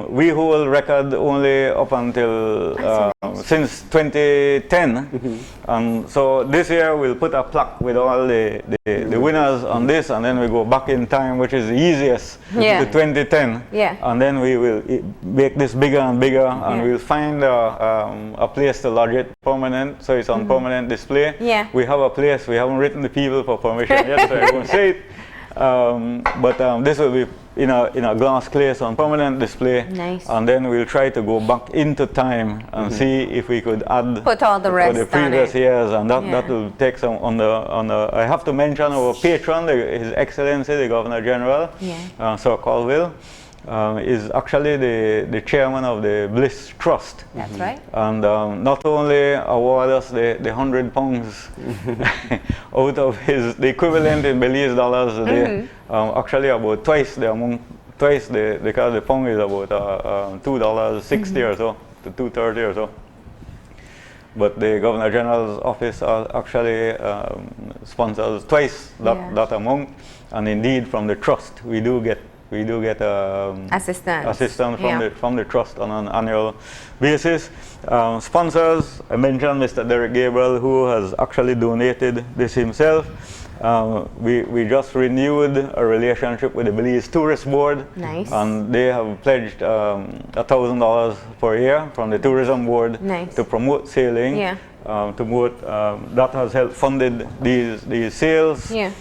We hold record only up until since 2010, and so this year we'll put a plaque with all the winners on this, and then we go back in time, which is the easiest, to 2010, and then we will make this bigger and bigger, and we'll find a place to lodge it permanent, so it's on permanent display. We have a place. We haven't written the people for permission yet, so I won't say it. But this will be in a glass case on permanent display, and then we'll try to go back into time and see if we could put all the rest for the previous years, and that will take some on the. I have to mention our patron, His Excellency the Governor General, Sir Colville. Is actually the chairman of the Bliss Trust. That's right. And not only award us the £100 out of the equivalent in Belize dollars a day, actually about twice because the pound is about $2.60 or so to $2.30 or so. But the Governor General's office actually sponsors twice that amount, and indeed from the trust we do get we do get assistance from the trust on an annual basis. Sponsors, I mentioned Mr. Derek Gabriel, who has actually donated this himself. We just renewed a relationship with the Belize Tourist Board. Nice. And they have pledged $1,000 per year from the tourism board to promote sailing. Yeah. That has helped funded these sales. Yeah.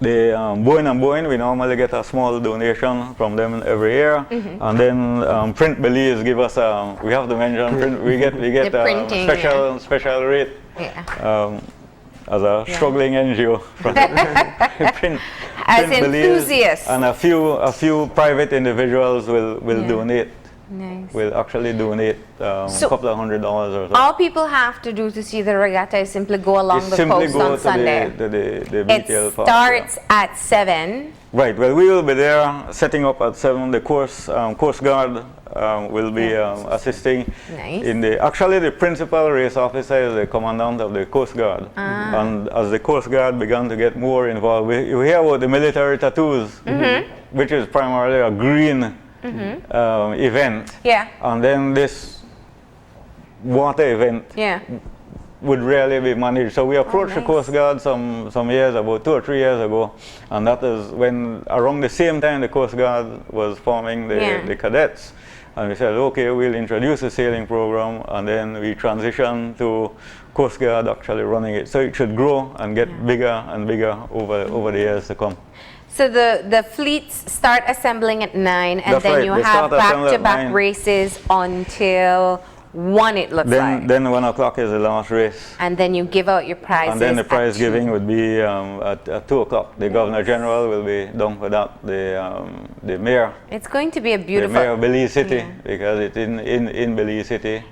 Boeing and Boeing, we normally get a small donation from them every year, and then Print Belize give us we have to mention print, we get a special rate. Yeah. As a struggling NGO from print enthusiasts, and a few private individuals will donate. Nice. Will actually donate a couple of $100 or so. All people have to do to see the regatta is simply go along the coast on Sunday. The it starts at 7. Right. Well, we will be there setting up at 7. The Coast Guard will be assisting. Nice. In actually the principal race officer is the commandant of the Coast Guard. And as the Coast Guard began to get more involved, you hear about the military tattoos, which is primarily a green event. Yeah. And then this water event would really be managed. So we approached the Coast Guard some years ago, 2 or 3 years ago, and that is when around the same time the Coast Guard was forming the cadets. And we said, okay, we'll introduce a sailing program, and then we transitioned to Coast Guard actually running it. So it should grow and get bigger and bigger over the years to come. So the fleets start assembling at 9, and then you have back-to-back races until 1, it looks like. Then 1 o'clock is the last race. And then you give out your prizes. And then the prize giving would be at 2 o'clock. The Governor General will be down for that. The mayor. It's going to be a beautiful. The mayor of Belize City, because it's in Belize City.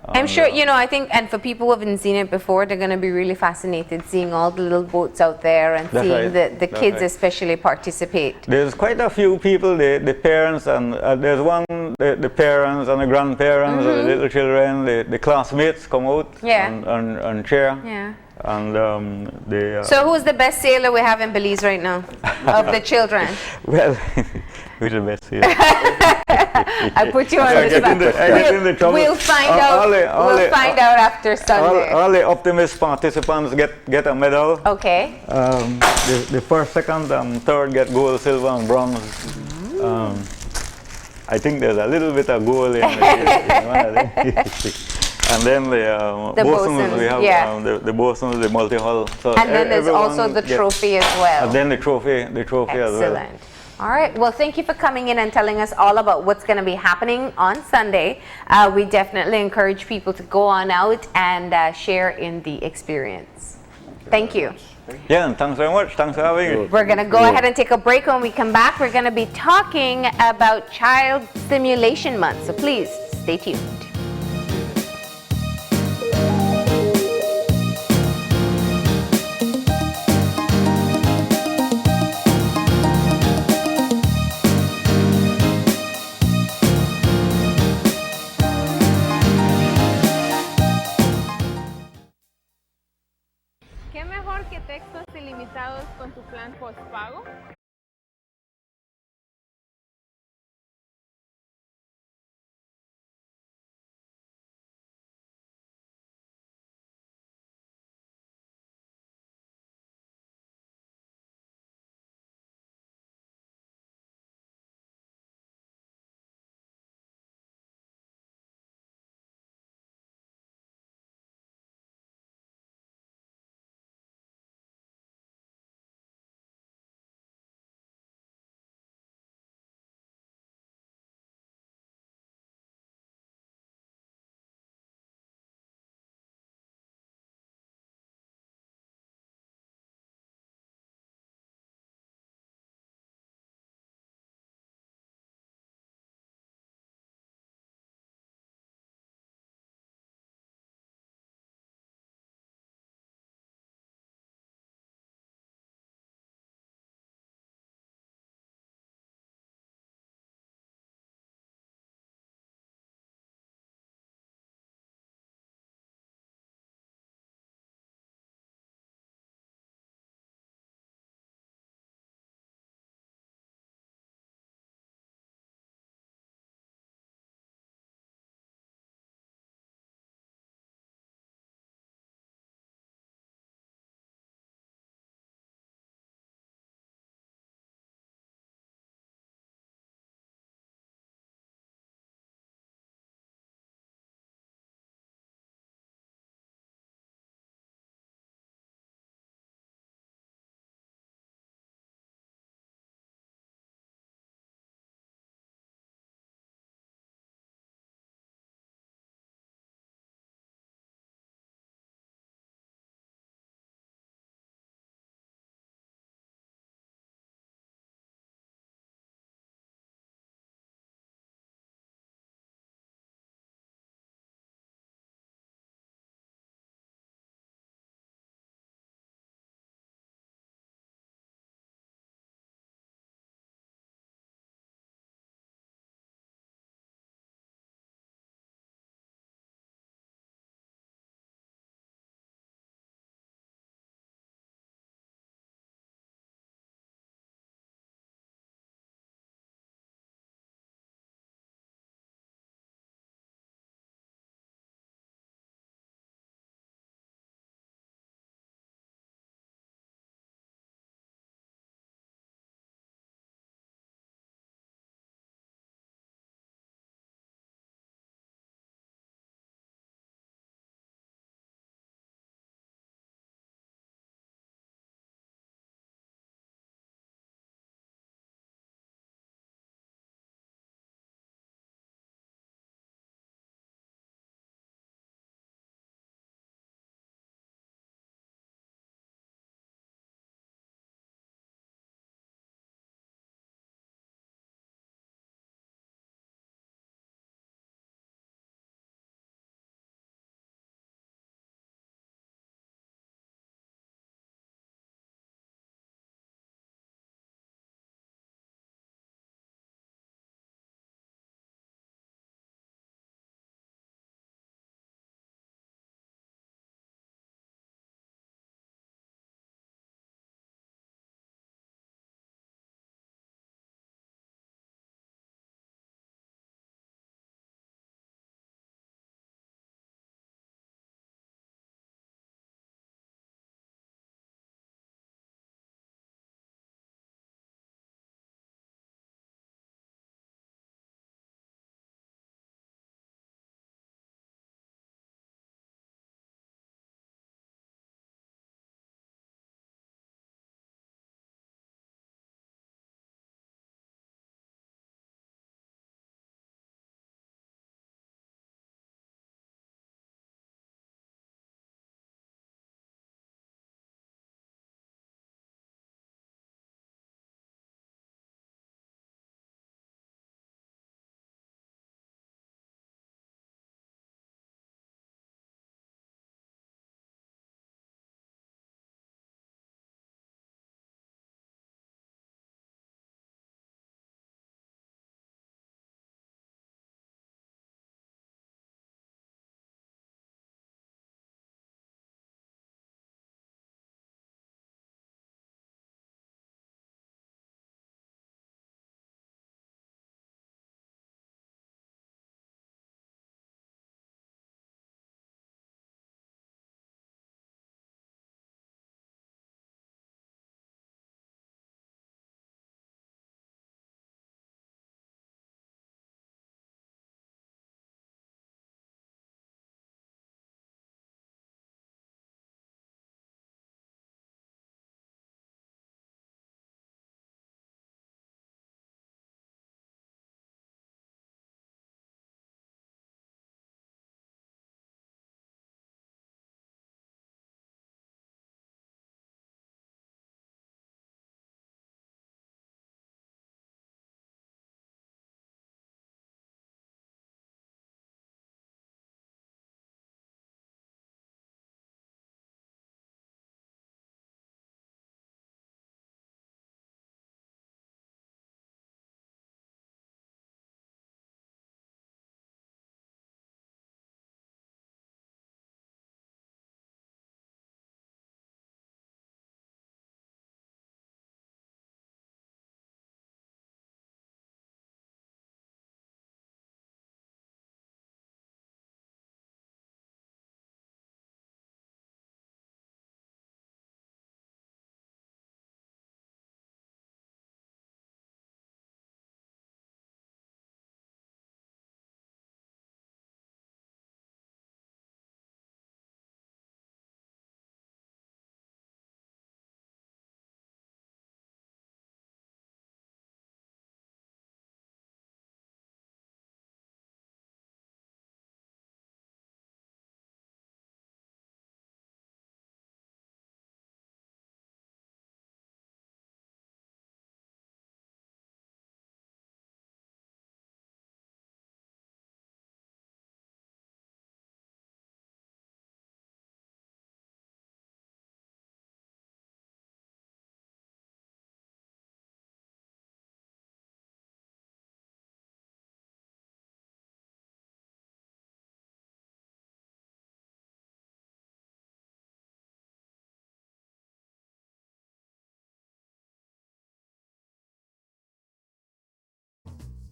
I'm sure, I think, and for people who haven't seen it before, they're going to be really fascinated seeing all the little boats out there and seeing the kids especially participate. There's quite a few people, the parents, and there's one, the parents and the grandparents, the little children, the classmates come out and cheer. Yeah. And so who's the best sailor we have in Belize right now, of the children? Well, who's the best sailor? I put you on the spot. We'll find out. We'll find out after Sunday. All the optimist participants get a medal. Okay. The first, second, and third get gold, silver, and bronze. I think there's a little bit of gold in one of them. And then the bosuns, we have the bosuns, the multi-hull. So and then there's also the trophy as well. And then the trophy as well. Excellent. All right. Well, thank you for coming in and telling us all about what's going to be happening on Sunday. We definitely encourage people to go on out and share in the experience. Thank you. Yeah, and thanks very much. Thanks for having me. We're going to go ahead and take a break. When we come back, we're going to be talking about Child Stimulation Month. So please stay tuned. ¿Qué mejor que textos ilimitados con tu plan postpago?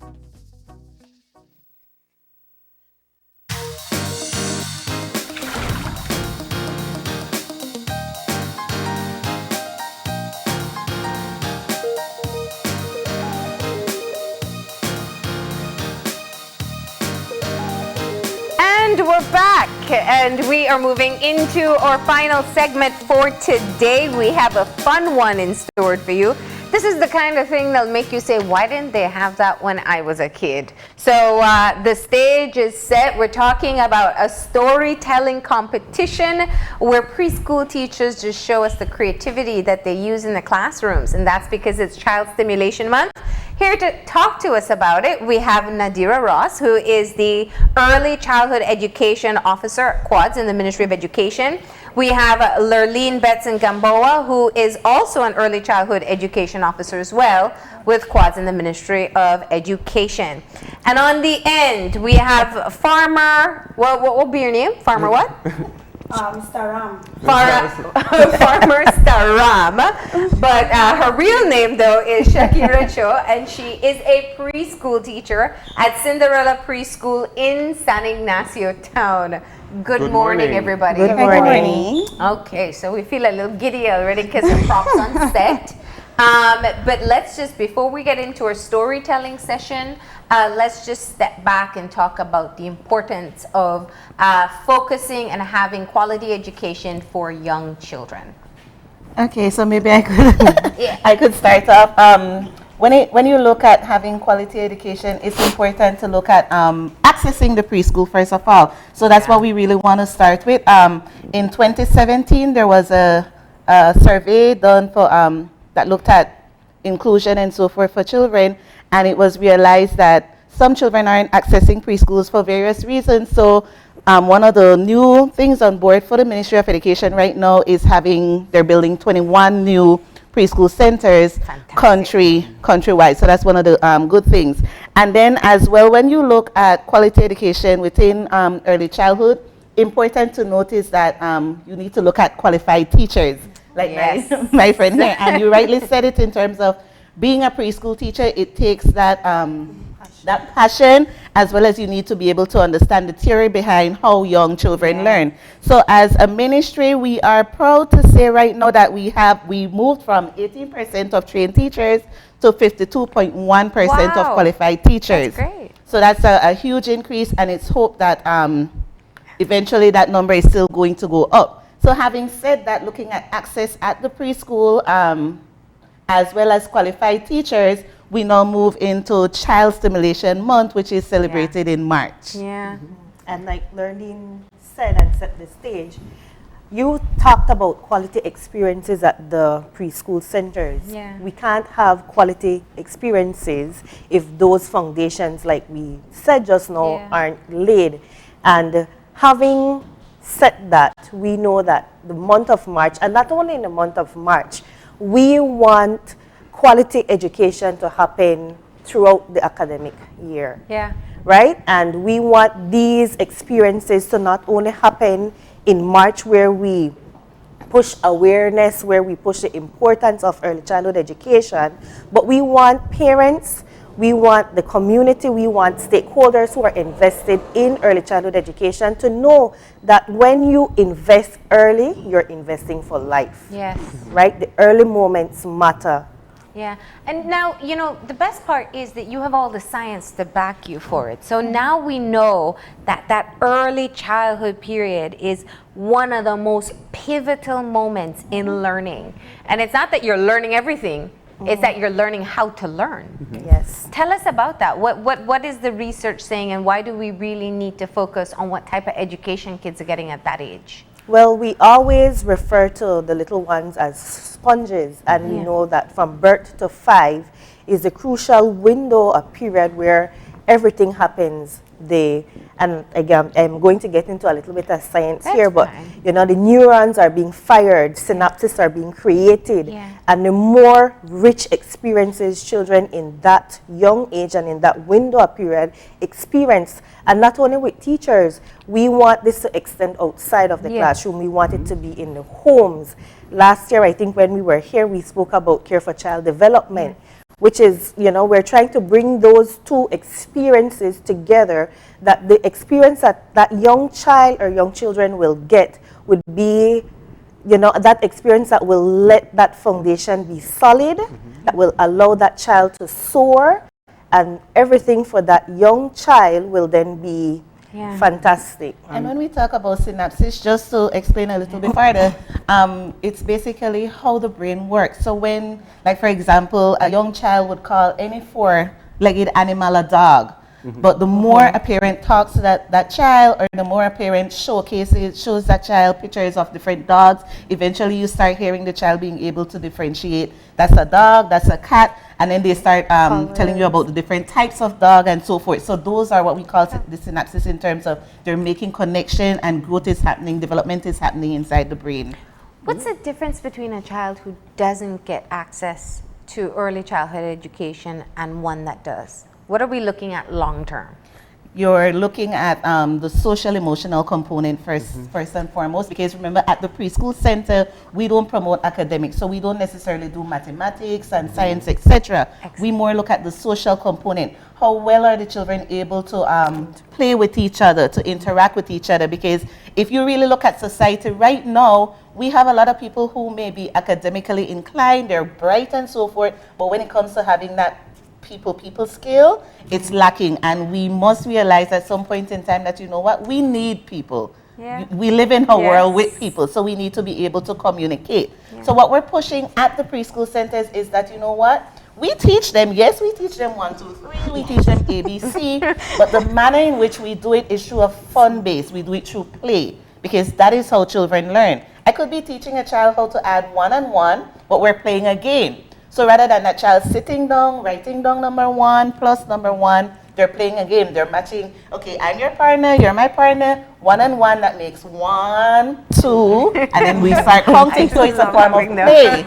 And we're back, and we are moving into our final segment for today. We have a fun one in store for you. This is the kind of thing that'll make you say, why didn't they have that when I was a kid? So the stage is set. We're talking about a storytelling competition where preschool teachers just show us the creativity that they use in the classrooms, and that's because it's Child Stimulation Month. Here to talk to us about it, we have Nadira Ross, who is the Early Childhood Education Officer at Quads in the Ministry of Education. We have Lurleen Betson Gamboa, who is also an Early Childhood Education Officer as well with Quads in the Ministry of Education. And on the end, we have Farmer, what will be your name? Farmer what? Staram. Farmer Staram, but her real name though is Shakira Cho, and she is a preschool teacher at Cinderella Preschool in San Ignacio Town. Good morning, everybody. Good morning. Okay, so we feel a little giddy already because the props on set. But let's just, before we get into our storytelling session, let's just step back and talk about the importance of focusing and having quality education for young children. Okay, so maybe I could I could start off. When you look at having quality education, it's important to look at accessing the preschool first of all. So that's what we really want to start with. In 2017, there was a survey done for that looked at inclusion and so forth for children, and it was realized that some children aren't accessing preschools for various reasons. So one of the new things on board for the Ministry of Education right now is they're building 21 new preschool centers countrywide. So that's one of the good things. And then as well, when you look at quality education within early childhood, important to notice that you need to look at qualified teachers, like my friend here. And you rightly said it in terms of being a preschool teacher, it takes that passion, as well as you need to be able to understand the theory behind how young children learn. So as a ministry, we are proud to say right now that we moved from 18% of trained teachers to 52.1% of qualified teachers. That's great. So that's a huge increase, and it's hoped that eventually that number is still going to go up. So having said that, looking at access at the preschool, as well as qualified teachers, we now move into Child Stimulation Month, which is celebrated in March. Yeah. And like Lurleen said and set the stage, you talked about quality experiences at the preschool centers. Yeah. We can't have quality experiences if those foundations, like we said just now, aren't laid. And having said that, we know that the month of March, and not only in the month of March, we want quality education to happen throughout the academic year. Yeah. Right? And we want these experiences to not only happen in March, where we push awareness, where we push the importance of early childhood education, but we want parents, we want the community, we want stakeholders who are invested in early childhood education to know that when you invest early, you're investing for life. Yes. Right? The early moments matter. Yeah, and now, you know, the best part is that you have all the science to back you for it. So now we know that that early childhood period is one of the most pivotal moments in learning. And it's not that you're learning everything, it's that you're learning how to learn. Yes. Tell us about that. What is the research saying, and why do we really need to focus on what type of education kids are getting at that age? Well, we always refer to the little ones as sponges, and we know that from birth to 5 is a crucial window, a period where everything happens. And again, I'm going to get into a little bit of science here, but you know, the neurons are being fired, synapses are being created, and the more rich experiences children in that young age and in that window of period experience, and not only with teachers, we want this to extend outside of the classroom. We want it to be in the homes. Last year, I think when we were here, we spoke about care for child development. which is, you know, we're trying to bring those two experiences together, that the experience that that young child or young children will get would be, you know, that experience that will let that foundation be solid, that will allow that child to soar, and everything for that young child will then be fantastic. And when we talk about synapses, just to explain a little bit further, it's basically how the brain works. So when, like for example, a young child would call any four-legged animal a dog, but the more a parent talks to that child, or the more a parent shows that child pictures of different dogs, eventually you start hearing the child being able to differentiate, that's a dog, that's a cat, and then they start telling you about the different types of dog and so forth. So those are what we call the synapses, in terms of they're making connection and growth is happening, development is happening inside the brain. What's the difference between a child who doesn't get access to early childhood education and one that does? What are we looking at long term? You're looking at the social emotional component first and foremost, because remember, at the preschool center we don't promote academics, so we don't necessarily do mathematics and science, etc. We more look at the social component. How well are the children able to play with each other, to interact with each other? Because if you really look at society right now, we have a lot of people who may be academically inclined, they're bright and so forth, but when it comes to having that people skill, it's lacking. And we must realize at some point in time that, you know what, we need people. We live in a world with people, so we need to be able to communicate. So what we're pushing at the preschool centers is that, you know what, we teach them, yes, we teach them 1, 2, 3, we teach them ABC, but the manner in which we do it is through a fun base. We do it through play, because that is how children learn. I could be teaching a child how to add 1 and 1, but we're playing a game. So rather than that child sitting down, writing down number 1 plus number 1, they're playing a game. They're matching, okay, I'm your partner, you're my partner, 1 and 1, that makes 1, 2, and then we start counting, so it's a form of play.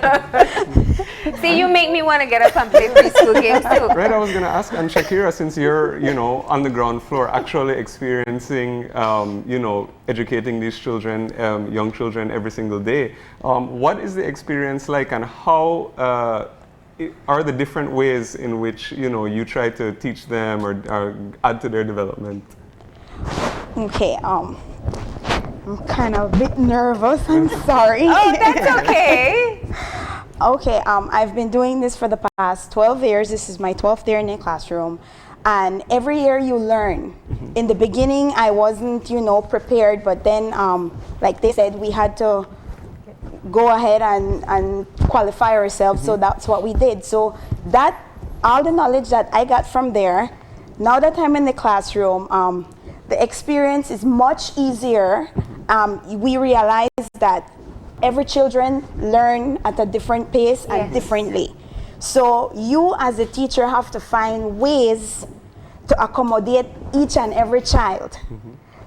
See, you make me want to get up and play preschool games too. Right, I was going to ask, and Shakira, since you're, you know, on the ground floor, actually experiencing, you know, educating these children, young children every single day, what is the experience like, and how are the different ways in which, you know, you try to teach them or add to their development? Okay, I'm kind of a bit nervous, I'm sorry. Oh, that's okay. Okay, I've been doing this for the past 12 years. This is my 12th year in the classroom. And every year you learn. In the beginning, I wasn't, you know, prepared, but then, like they said, we had to go ahead and qualify ourselves, so that's what we did. So that, all the knowledge that I got from there, now that I'm in the classroom, the experience is much easier. We realize that every children learn at a different pace and differently. So you as a teacher have to find ways to accommodate each and every child.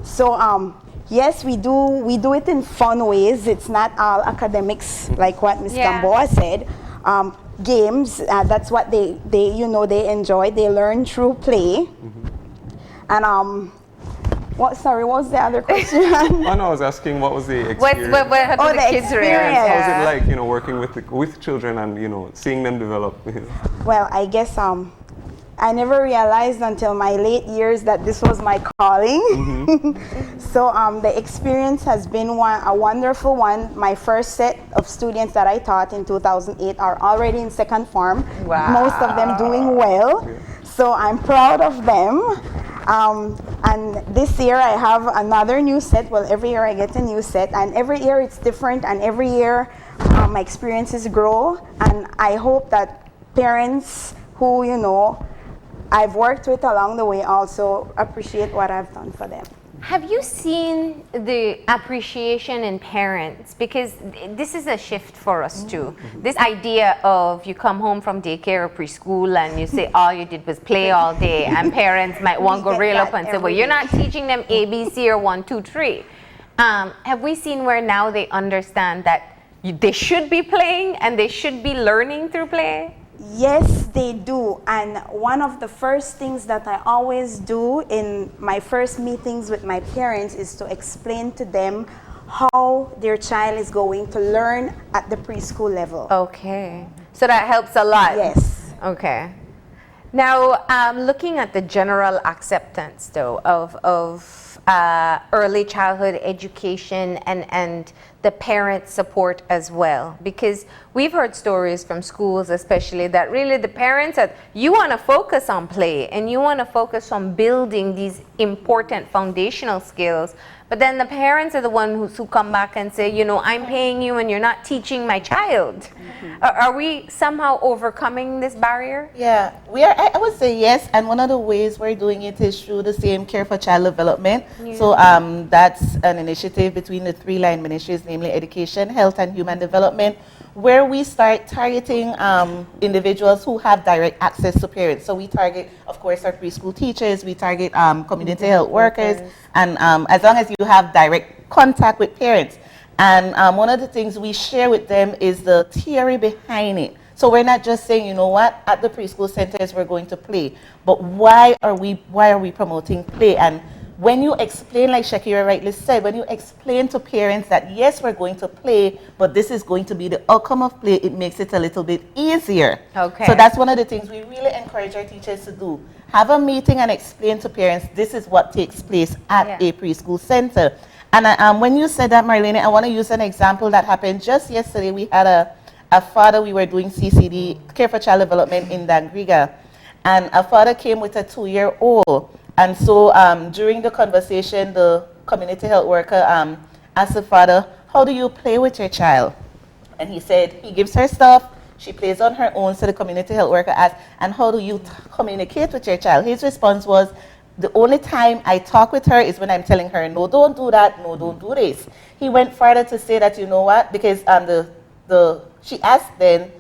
So yes, we do it in fun ways. It's not all academics, like what Ms. Gamboa said. Games, that's what they you know, they enjoy. They learn through play. And what was the other question? Oh, no, I was asking what was the experience? What the kids experience? How was it like, you know, working with children and, you know, seeing them develop? Well, I guess I never realized until my late years that this was my calling. So the experience has been a wonderful one. My first set of students that I taught in 2008 are already in second form. Wow. Most of them doing well. So I'm proud of them. And this year I have another new set. Well, every year I get a new set, and every year it's different, and every year my experiences grow. And I hope that parents who, you know, I've worked with along the way also appreciate what I've done for them. Have you seen the appreciation in parents? Because this is a shift for us too. This idea of you come home from daycare or preschool and you say all you did was play all day, and parents might want to go rail up and say, well, you're not teaching them ABC or 1, 2, 3. Have we seen where now they understand that they should be playing and they should be learning through play? Yes, they do. And one of the first things that I always do in my first meetings with my parents is to explain to them how their child is going to learn at the preschool level. Okay. So that helps a lot. Yes. Okay. Now, looking at the general acceptance, though, of early childhood education and the parent support as well, because we've heard stories from schools especially that really the parents that you want to focus on play and you want to focus on building these important foundational skills, but then the parents are the ones who come back and say, you know, I'm paying you and you're not teaching my child. Are we somehow overcoming this barrier? Yeah, we are. I would say yes, and one of the ways we're doing it is through the same Care for Child Development. Yeah. So that's an initiative between the three line ministries, namely Education, Health, and Human Development, where we start targeting individuals who have direct access to parents. So we target, of course, our preschool teachers, we target community health workers, and as long as you have direct contact with parents. And one of the things we share with them is the theory behind it. So we're not just saying, you know what, at the preschool centers we're going to play, but why are we promoting play? And when you explain, like Shakira rightly said, when you explain to parents that yes, we're going to play, but this is going to be the outcome of play, it makes it a little bit easier. Okay. So that's one of the things we really encourage our teachers to do. Have a meeting and explain to parents this is what takes place at a preschool center. And when you said that, Marlene, I want to use an example that happened just yesterday. We had a father, we were doing CCD, Care for Child Development in Dangriga, and a father came with a 2-year-old. And so during the conversation, the community health worker asked the father, how do you play with your child? And he said, he gives her stuff, she plays on her own. So the community health worker asked, and how do you communicate with your child? His response was, the only time I talk with her is when I'm telling her, no, don't do that, no, don't do this. He went further to say that, you know what, because she asked then,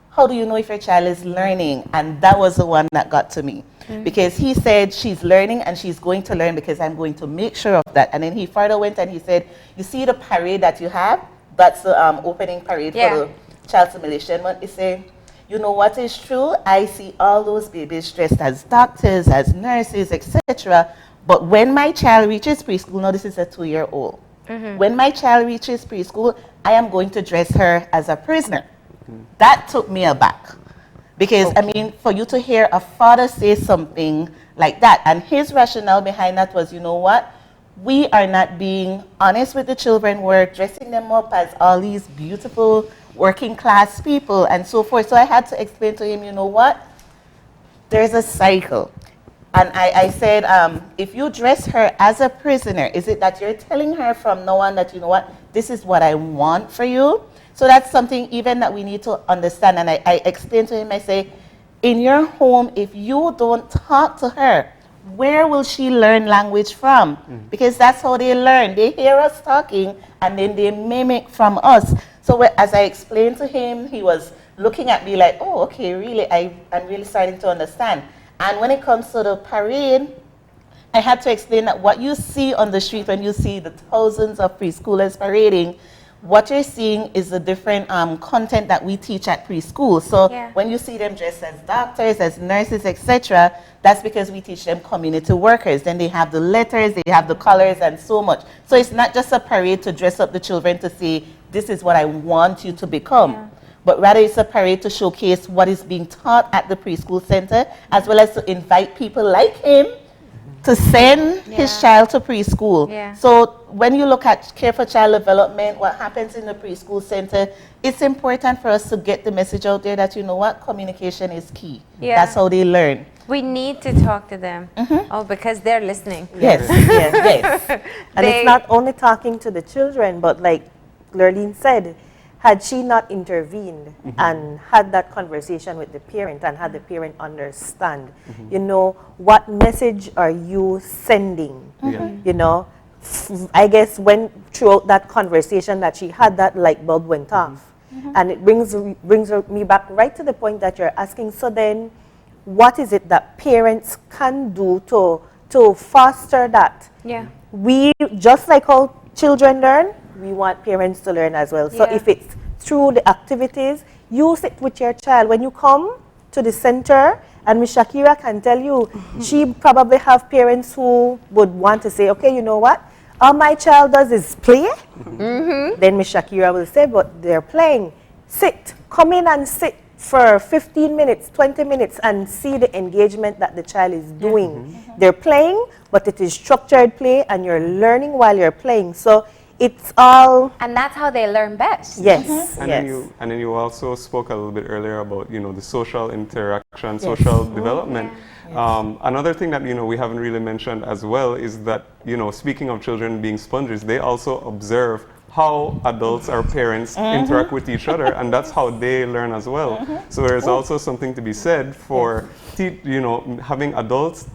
how do you know if your child is learning? And that was the one that got to me. Because he said she's learning and she's going to learn because I'm going to make sure of that. And then he further went and he said, you see the parade that you have? That's the opening parade for the child simulation month. He said, you know what is true? I see all those babies dressed as doctors, as nurses, etc. But when my child reaches preschool, now this is a 2-year-old. When my child reaches preschool, I am going to dress her as a prisoner. That took me aback. Because, I mean, for you to hear a father say something like that, and his rationale behind that was, you know what? We are not being honest with the children. We're dressing them up as all these beautiful working class people and so forth. So I had to explain to him, you know what? There's a cycle. And I said, if you dress her as a prisoner, is it that you're telling her from now on that, you know what, this is what I want for you? So that's something even that we need to understand. And I explained to him, I say, in your home, if you don't talk to her, where will she learn language from? Because that's how they learn. They hear us talking and then they mimic from us. So as I explained to him, he was looking at me like, oh, okay, really, I'm really starting to understand. And when it comes to the parade, I had to explain that what you see on the street when you see the thousands of preschoolers parading, what you're seeing is the different content that we teach at preschool. So when you see them dressed as doctors, as nurses, etc., that's because we teach them community workers. Then they have the letters, they have the colors, and so much. So it's not just a parade to dress up the children to say, this is what I want you to become. But rather it's a parade to showcase what is being taught at the preschool center, as well as to invite people like him to send his child to preschool. So when you look at Care for Child Development, what happens in the preschool center, it's important for us to get the message out there that, you know what, communication is key. That's how they learn. We need to talk to them. Oh, because they're listening. Yes, yes. And it's not only talking to the children, but like Lurleen said, had she not intervened and had that conversation with the parent and had the parent understand, you know, what message are you sending? You know, I guess when throughout that conversation that she had, that light bulb went off. And it brings me back right to the point that you're asking. So then, what is it that parents can do to foster that? We, just like how children learn, we want parents to learn as well. So if it's through the activities, you sit with your child. When you come to the center, and Ms. Shakira can tell you, she probably have parents who would want to say, okay, you know what? All my child does is play. Then Ms. Shakira will say, but they're playing. Sit. Come in and sit. for 15 minutes, 20 minutes, and see the engagement that the child is doing. They're playing, but it is structured play, and you're learning while you're playing. So it's all... And that's how they learn best. Yes, And, yes. then you also spoke a little bit earlier about, the social interaction, social development. Another thing that, we haven't really mentioned as well is that, speaking of children being sponges, they also observe how adults or parents interact with each other, and that's how they learn as well. So there's also something to be said for, having adults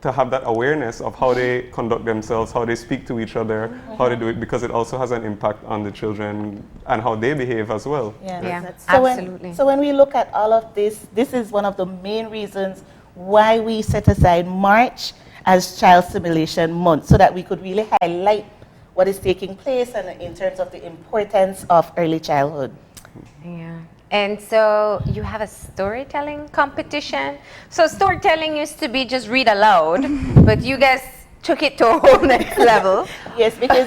to have that awareness of how they conduct themselves, how they speak to each other, how they do it, because it also has an impact on the children and how they behave as well. Absolutely. So when we look at all of this, this is one of the main reasons why we set aside March as Child Stimulation Month, so that we could really highlight what is taking place and in terms of the importance of early childhood. Yeah. And so you have a storytelling competition. So storytelling used to be just read aloud, but you guys took it to a whole next level. Yes, because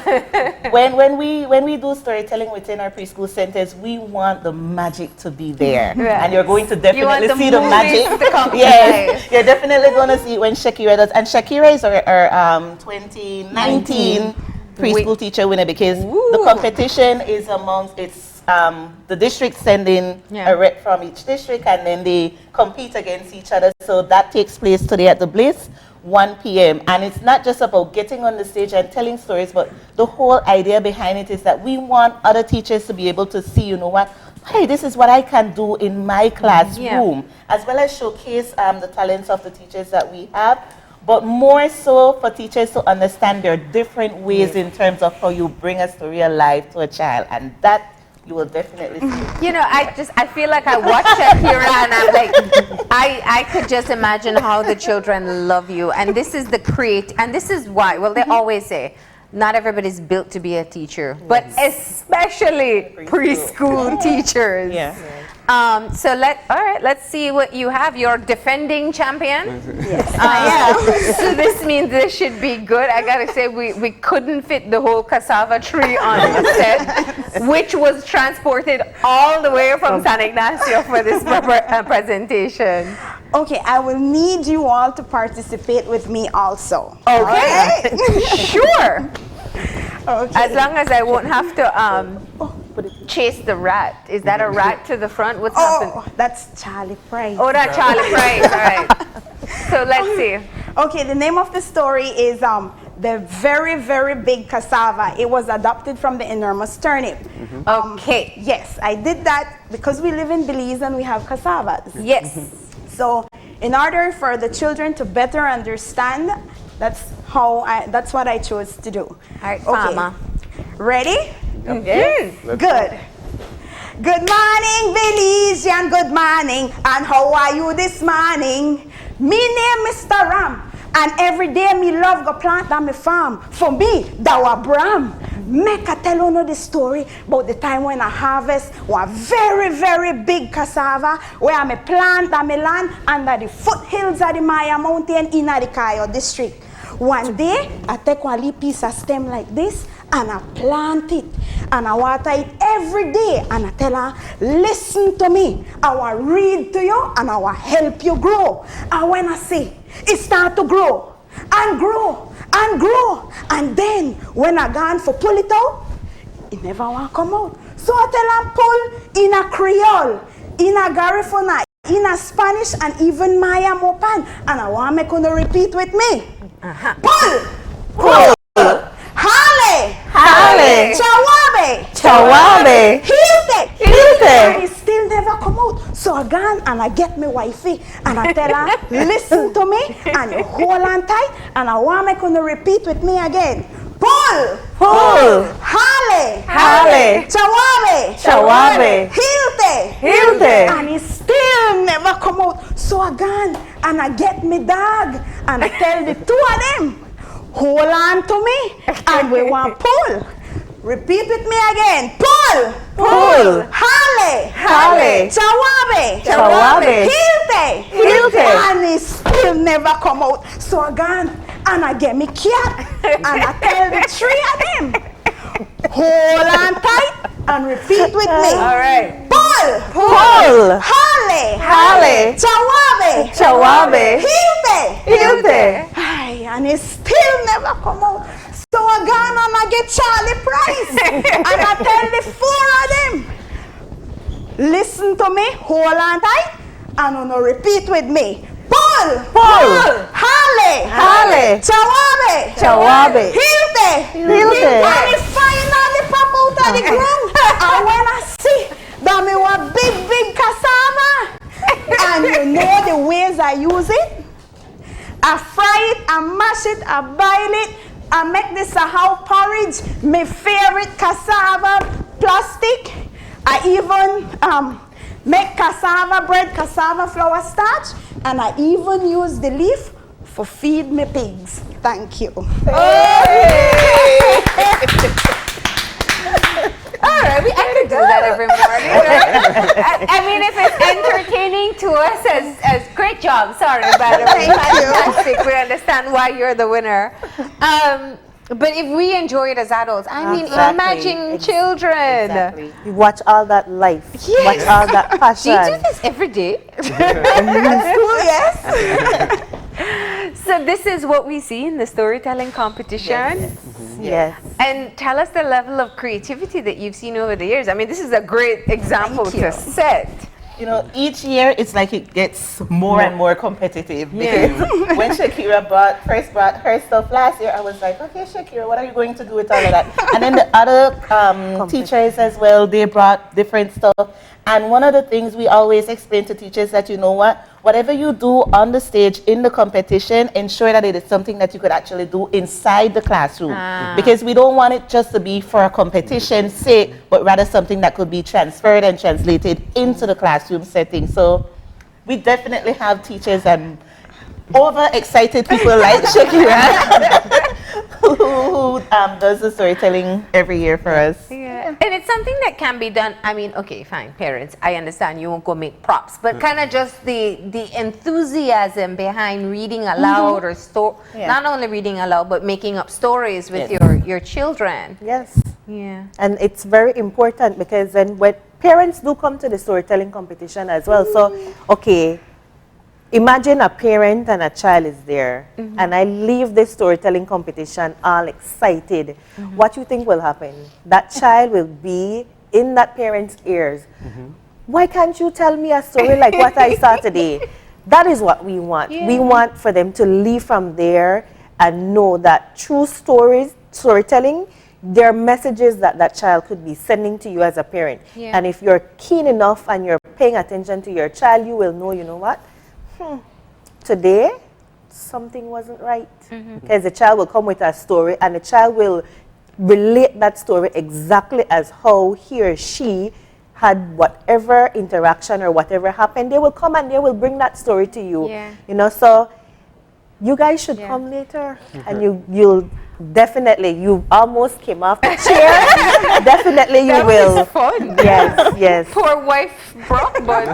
when we do storytelling within our preschool centers, we want the magic to be there. Right. And you're going to definitely see the magic. Yes, you're definitely going to see when Shakira does. And Shakira is our 2019 preschool teacher winner, because the competition is amongst the district sending a rep from each district, and then they compete against each other. So that takes place today at the Bliss, 1 p.m. And it's not just about getting on the stage and telling stories, but the whole idea behind it is that we want other teachers to be able to see, hey, this is what I can do in my classroom, as well as showcase the talents of the teachers that we have. But more so for teachers to understand there are different ways in terms of how you bring a story alive to a child, and that you will definitely see. I feel like I watch Shakira and I'm like, I could just imagine how the children love you. And this is and this is why, well, they always say, not everybody's built to be a teacher, but especially preschool teachers. So let's see what you have. You're defending champion. Yes. So this means this should be good. I gotta say, we couldn't fit the whole cassava tree on the set, which was transported all the way from San Ignacio for this presentation. Okay, I will need you all to participate with me also. Okay. Sure. Okay. As long as I won't have to chase the rat. Is that a rat to the front? What's happening? Oh, that's Charlie Price. Oh, that's Charlie Price. All right. So let's see. Okay, the name of the story is the very, very big cassava. It was adopted from the enormous turnip. Okay. Yes, I did that because we live in Belize and we have cassavas. Yes. So in order for the children to better understand, that's what I chose to do. All right, Mama. Ready? Yes. Good. Good morning, Belizean. Good morning. And how are you this morning? Me name Mr. Ram. And every day me love go plant on my farm. For me, that was Bram. Make I tell you the story about the time when I harvest one very, very big cassava where I plant on my land under the foothills of the Maya Mountain in the Cayo district. One day, I take one little piece of stem like this and I plant it and I water it every day, and I tell her, listen to me, I will read to you and I will help you grow. And when I say, it start to grow and grow and grow, and then when I gone for pull it out, it never want to come out. So I tell her, pull in a Creole, in a Garifuna, in a Spanish, and even Maya Mopan, and I want me to repeat with me. Pull! Pull! Hale! Hale! Chawabe! Chawabe! Hilte! Hilte! And it still never come out. So I gone and I get me wifey and I tell her, listen to me and you hold on tight, and I want me to repeat with me again. Pull! Pull! Hale! Hale! Chawabe! Chawabe! Hilte! Hilte! And it still never come out. So I gone and I get me dog and I tell the two of them, hold on to me and we want pull. Repeat with me again. Pull! Pull! Hale! Hale! Chawabe! Chawabe! Hilte! Hilte! And it still never come out. So I gone and I get me cat and I tell the three of them, hold on tight and repeat with me. All right. Pull! Pull! Hale! Hale. Chawabe. Chawabe. Hilde. Hilde. Ay, and it still never come out. So I gone and I get Charlie Price. And I tell the four of them, listen to me, hold on tight, and you know, repeat with me. Paul. Paul. Hale. Hale. Chawabe. Chawabe. Hilde. Hilde. And it finally pop out of the ground. And when I see that me want big cassava, and you know the ways I use it, I fry it, I mash it, I boil it, I make this a how porridge, my favorite cassava plastic. I even make cassava bread, cassava flour starch, and I even use the leaf for feed my pigs. Thank you. All right, I could do that every morning, right? I mean, if it's entertaining to us as great job. Sorry, but fantastic. We understand why you're the winner. But if we enjoy it as adults, I mean, imagine children. Exactly. You watch all that life. Yes. Watch all that passion. Do you do this every day? Yes. So this is what we see in the storytelling competition. Yes. And tell us the level of creativity that you've seen over the years. I mean, this is a great example to set. You know, each year it's like it gets more and more competitive. Because when Shakira first brought her stuff last year, I was like, okay, Shakira, what are you going to do with all of that? And then the other teachers as well, they brought different stuff. And one of the things we always explain to teachers that, you know what, whatever you do on the stage in the competition, ensure that it is something that you could actually do inside the classroom. Because we don't want it just to be for a competition's sake, but rather something that could be transferred and translated into the classroom setting. So we definitely have teachers and overexcited people like Shakira who does the storytelling every year for us. Yeah. And it's something that can be done. I mean, okay, fine, parents, I understand you won't go make props, but kind of just the enthusiasm behind reading aloud or not only reading aloud, but making up stories with your children. Yes. Yeah. And it's very important because then when parents do come to the storytelling competition as well. So, okay, imagine a parent and a child is there, and I leave this storytelling competition all excited. What you think will happen? That child will be in that parent's ears. Why can't you tell me a story like what I saw today? That is what we want. Yeah. We want for them to leave from there and know that through storytelling, there are messages that that child could be sending to you as a parent. Yeah. And if you're keen enough and you're paying attention to your child, you will know, you know what? Today, something wasn't right. Because the child will come with a story and the child will relate that story exactly as how he or she had whatever interaction or whatever happened. They will come and they will bring that story to you. Yeah. You know, so you guys should come later and you'll definitely, you almost came off the chair. Definitely you will. That was fun. Yes, yes. Poor wife broke, but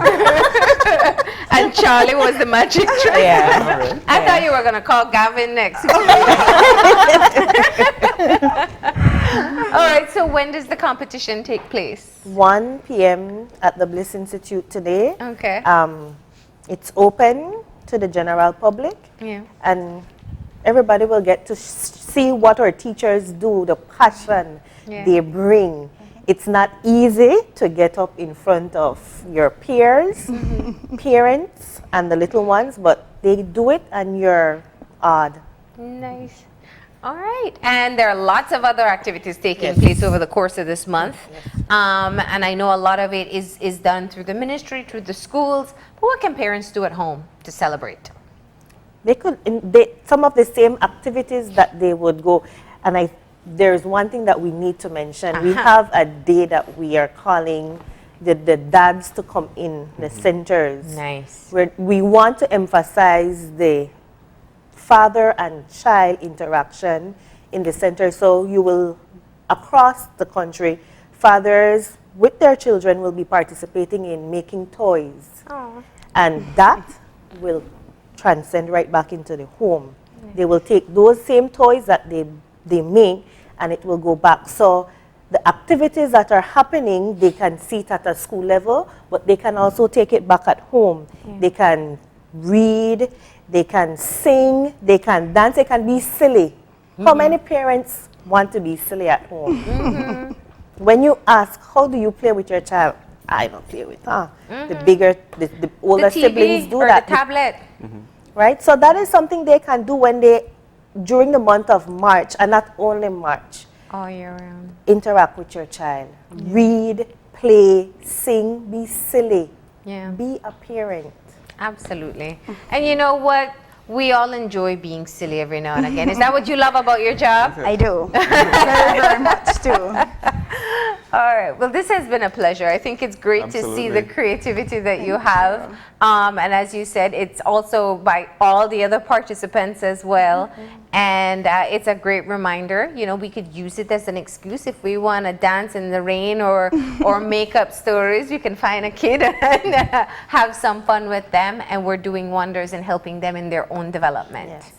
and Charlie was the magic trick. Yeah. I thought you were going to call Gavin next. All right, so when does the competition take place? 1 p.m. at the Bliss Institute today. Okay. It's open to the general public. Yeah. And everybody will get to see what our teachers do, the passion they bring. It's not easy to get up in front of your peers, parents, and the little ones, but they do it and you're awed. Nice. All right. And there are lots of other activities taking place over the course of this month. And I know a lot of it is done through the ministry, through the schools. But what can parents do at home to celebrate? They could, some of the same activities that they would go, and there's one thing that we need to mention. We have a day that we are calling the dads to come in, the centers. Nice. Where we want to emphasize the father and child interaction in the center. So you will, across the country, fathers with their children will be participating in making toys. Aww. And that will transcend right back into the home. They will take those same toys that they make and it will go back. So the activities that are happening, they can see it at a school level, but they can also take it back at home. They can read, they can sing, they can dance, they can be silly. How many parents want to be silly at home? When you ask, how do you play with your child? I don't play with her. The older the TV siblings do or that. the tablet. Right? So that is something they can do when during the month of March, and not only March. All year round. Interact with your child. Read, play, sing, be silly. Yeah. Be a parent. Absolutely. And you know what? We all enjoy being silly every now and again. Is that what you love about your job? I do. Very, very much too. All right. Well, this has been a pleasure. I think it's great to see the creativity that you have. And as you said, it's also by all the other participants as well. And it's a great reminder. You know, we could use it as an excuse if we want to dance in the rain or make up stories. We can find a kid and have some fun with them. And we're doing wonders and helping them in their own development. Yes.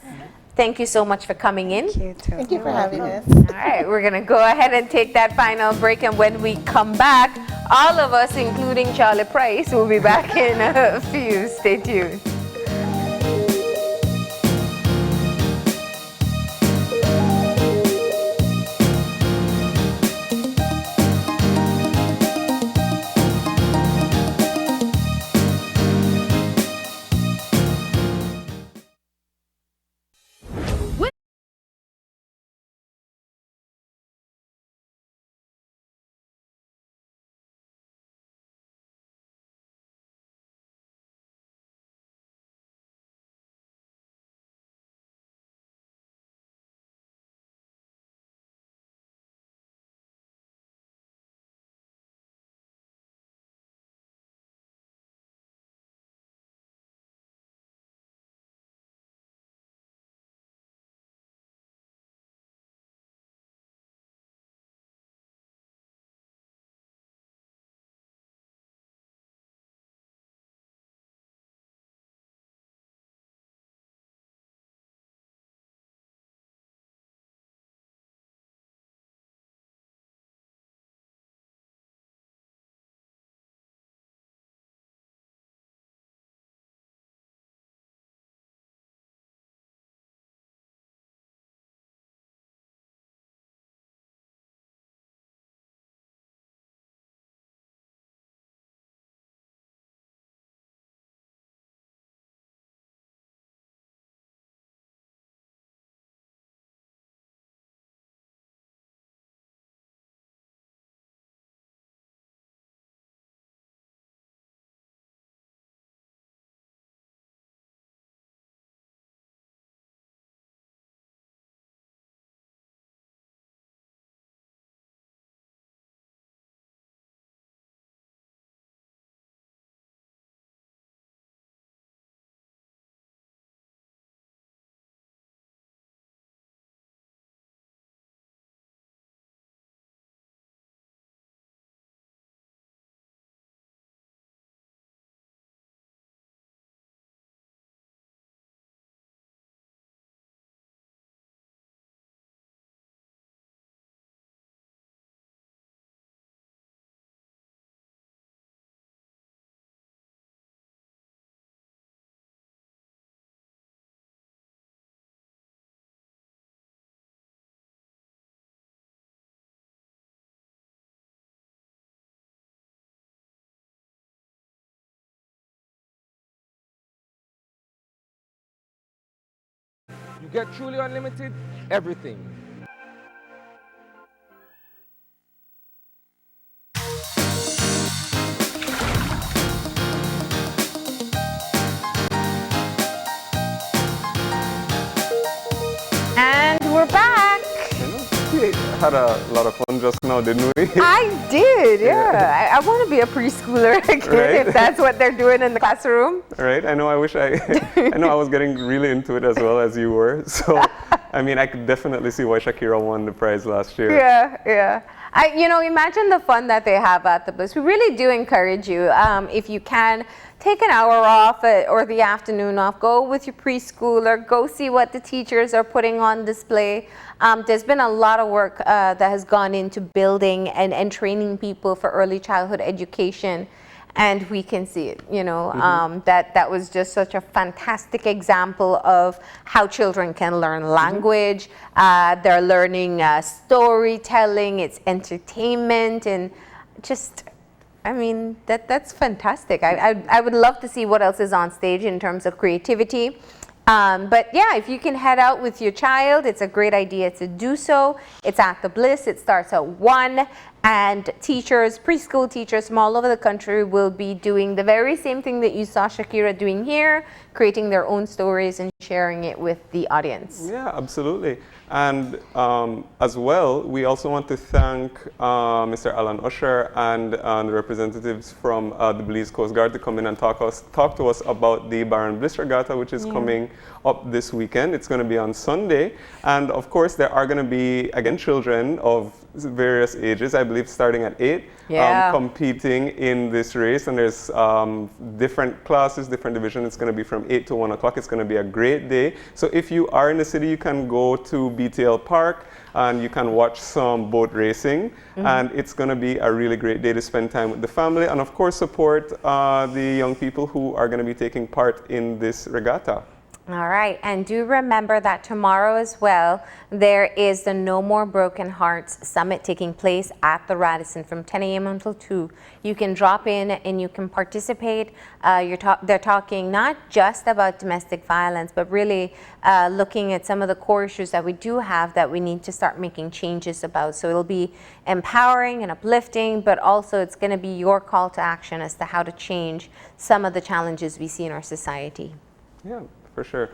Thank you so much for coming in. Thank you too. Thank you for having us. All right, we're going to go ahead and take that final break. And when we come back, all of us, including Charlie Price, will be back in a few. Stay tuned. You get truly unlimited everything. And we're back. We had a lot of fun just now, didn't we? I did, yeah. I want to be a preschooler again, Right. if that's what they're doing in the classroom. Right. I know. I wish I know I was getting really into it as well as you were. So, I mean, I could definitely see why Shakira won the prize last year. Yeah, yeah. Imagine the fun that they have at the Bliss. We really do encourage you, if you can, take an hour off or the afternoon off. Go with your preschooler. Go see what the teachers are putting on display. There's been a lot of work that has gone into building and training people for early childhood education. And we can see it, that was just such a fantastic example of how children can learn language. They're learning storytelling, it's entertainment, and just, that's fantastic. I would love to see what else is on stage in terms of creativity. But yeah, if you can head out with your child, it's a great idea to do so. It's at the Bliss. It starts at 1, and teachers, preschool teachers from all over the country will be doing the very same thing that you saw Shakira doing here, creating their own stories and sharing it with the audience. Yeah, absolutely. And as well, we also want to thank Mr. Alan Usher and the representatives from the Belize Coast Guard to come in and talk to us about the Baron Bliss Regatta, which is coming up this weekend. It's going to be on Sunday. And of course, there are going to be, again, children of various ages, I believe starting at 8, competing in this race. And there's different classes, different divisions. It's going to be from 8 to 1 o'clock. It's going to be a great day. So if you are in the city, you can go to BTL Park and you can watch some boat racing. And it's going to be a really great day to spend time with the family and of course support the young people who are going to be taking part in this regatta. All right, and do remember that tomorrow as well, there is the No More Broken Hearts Summit taking place at the Radisson from 10 a.m. until 2. You can drop in and you can participate. They're talking not just about domestic violence, but really looking at some of the core issues that we do have that we need to start making changes about. So it'll be empowering and uplifting, but also it's going to be your call to action as to how to change some of the challenges we see in our society. Yeah. For sure.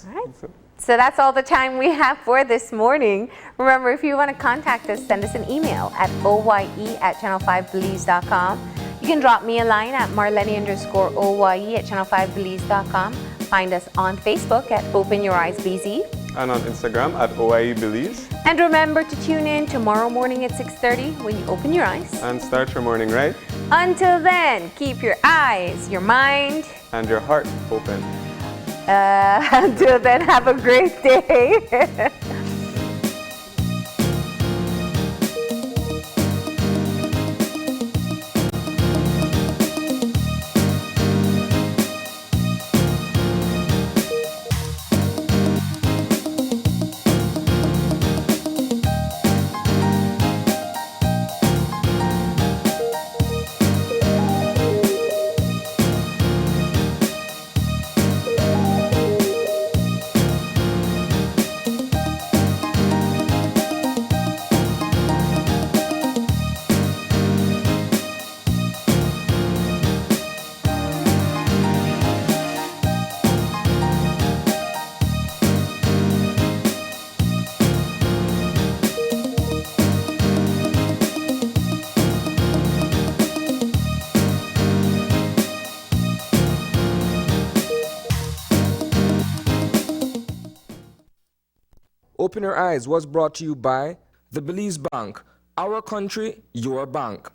All right. So that's all the time we have for this morning. Remember, if you want to contact us, send us an email at oye@channel5belize.com. You can drop me a line at marlene_oye@channel5belize.com. Find us on Facebook at Open Your Eyes BZ. And on Instagram at OIE Belize. And remember to tune in tomorrow morning at 6:30 when you open your eyes. And start your morning right. Until then, keep your eyes, your mind, and your heart open. Until then, have a great day. Open Your Eyes was brought to you by the Belize Bank. Our country, your bank.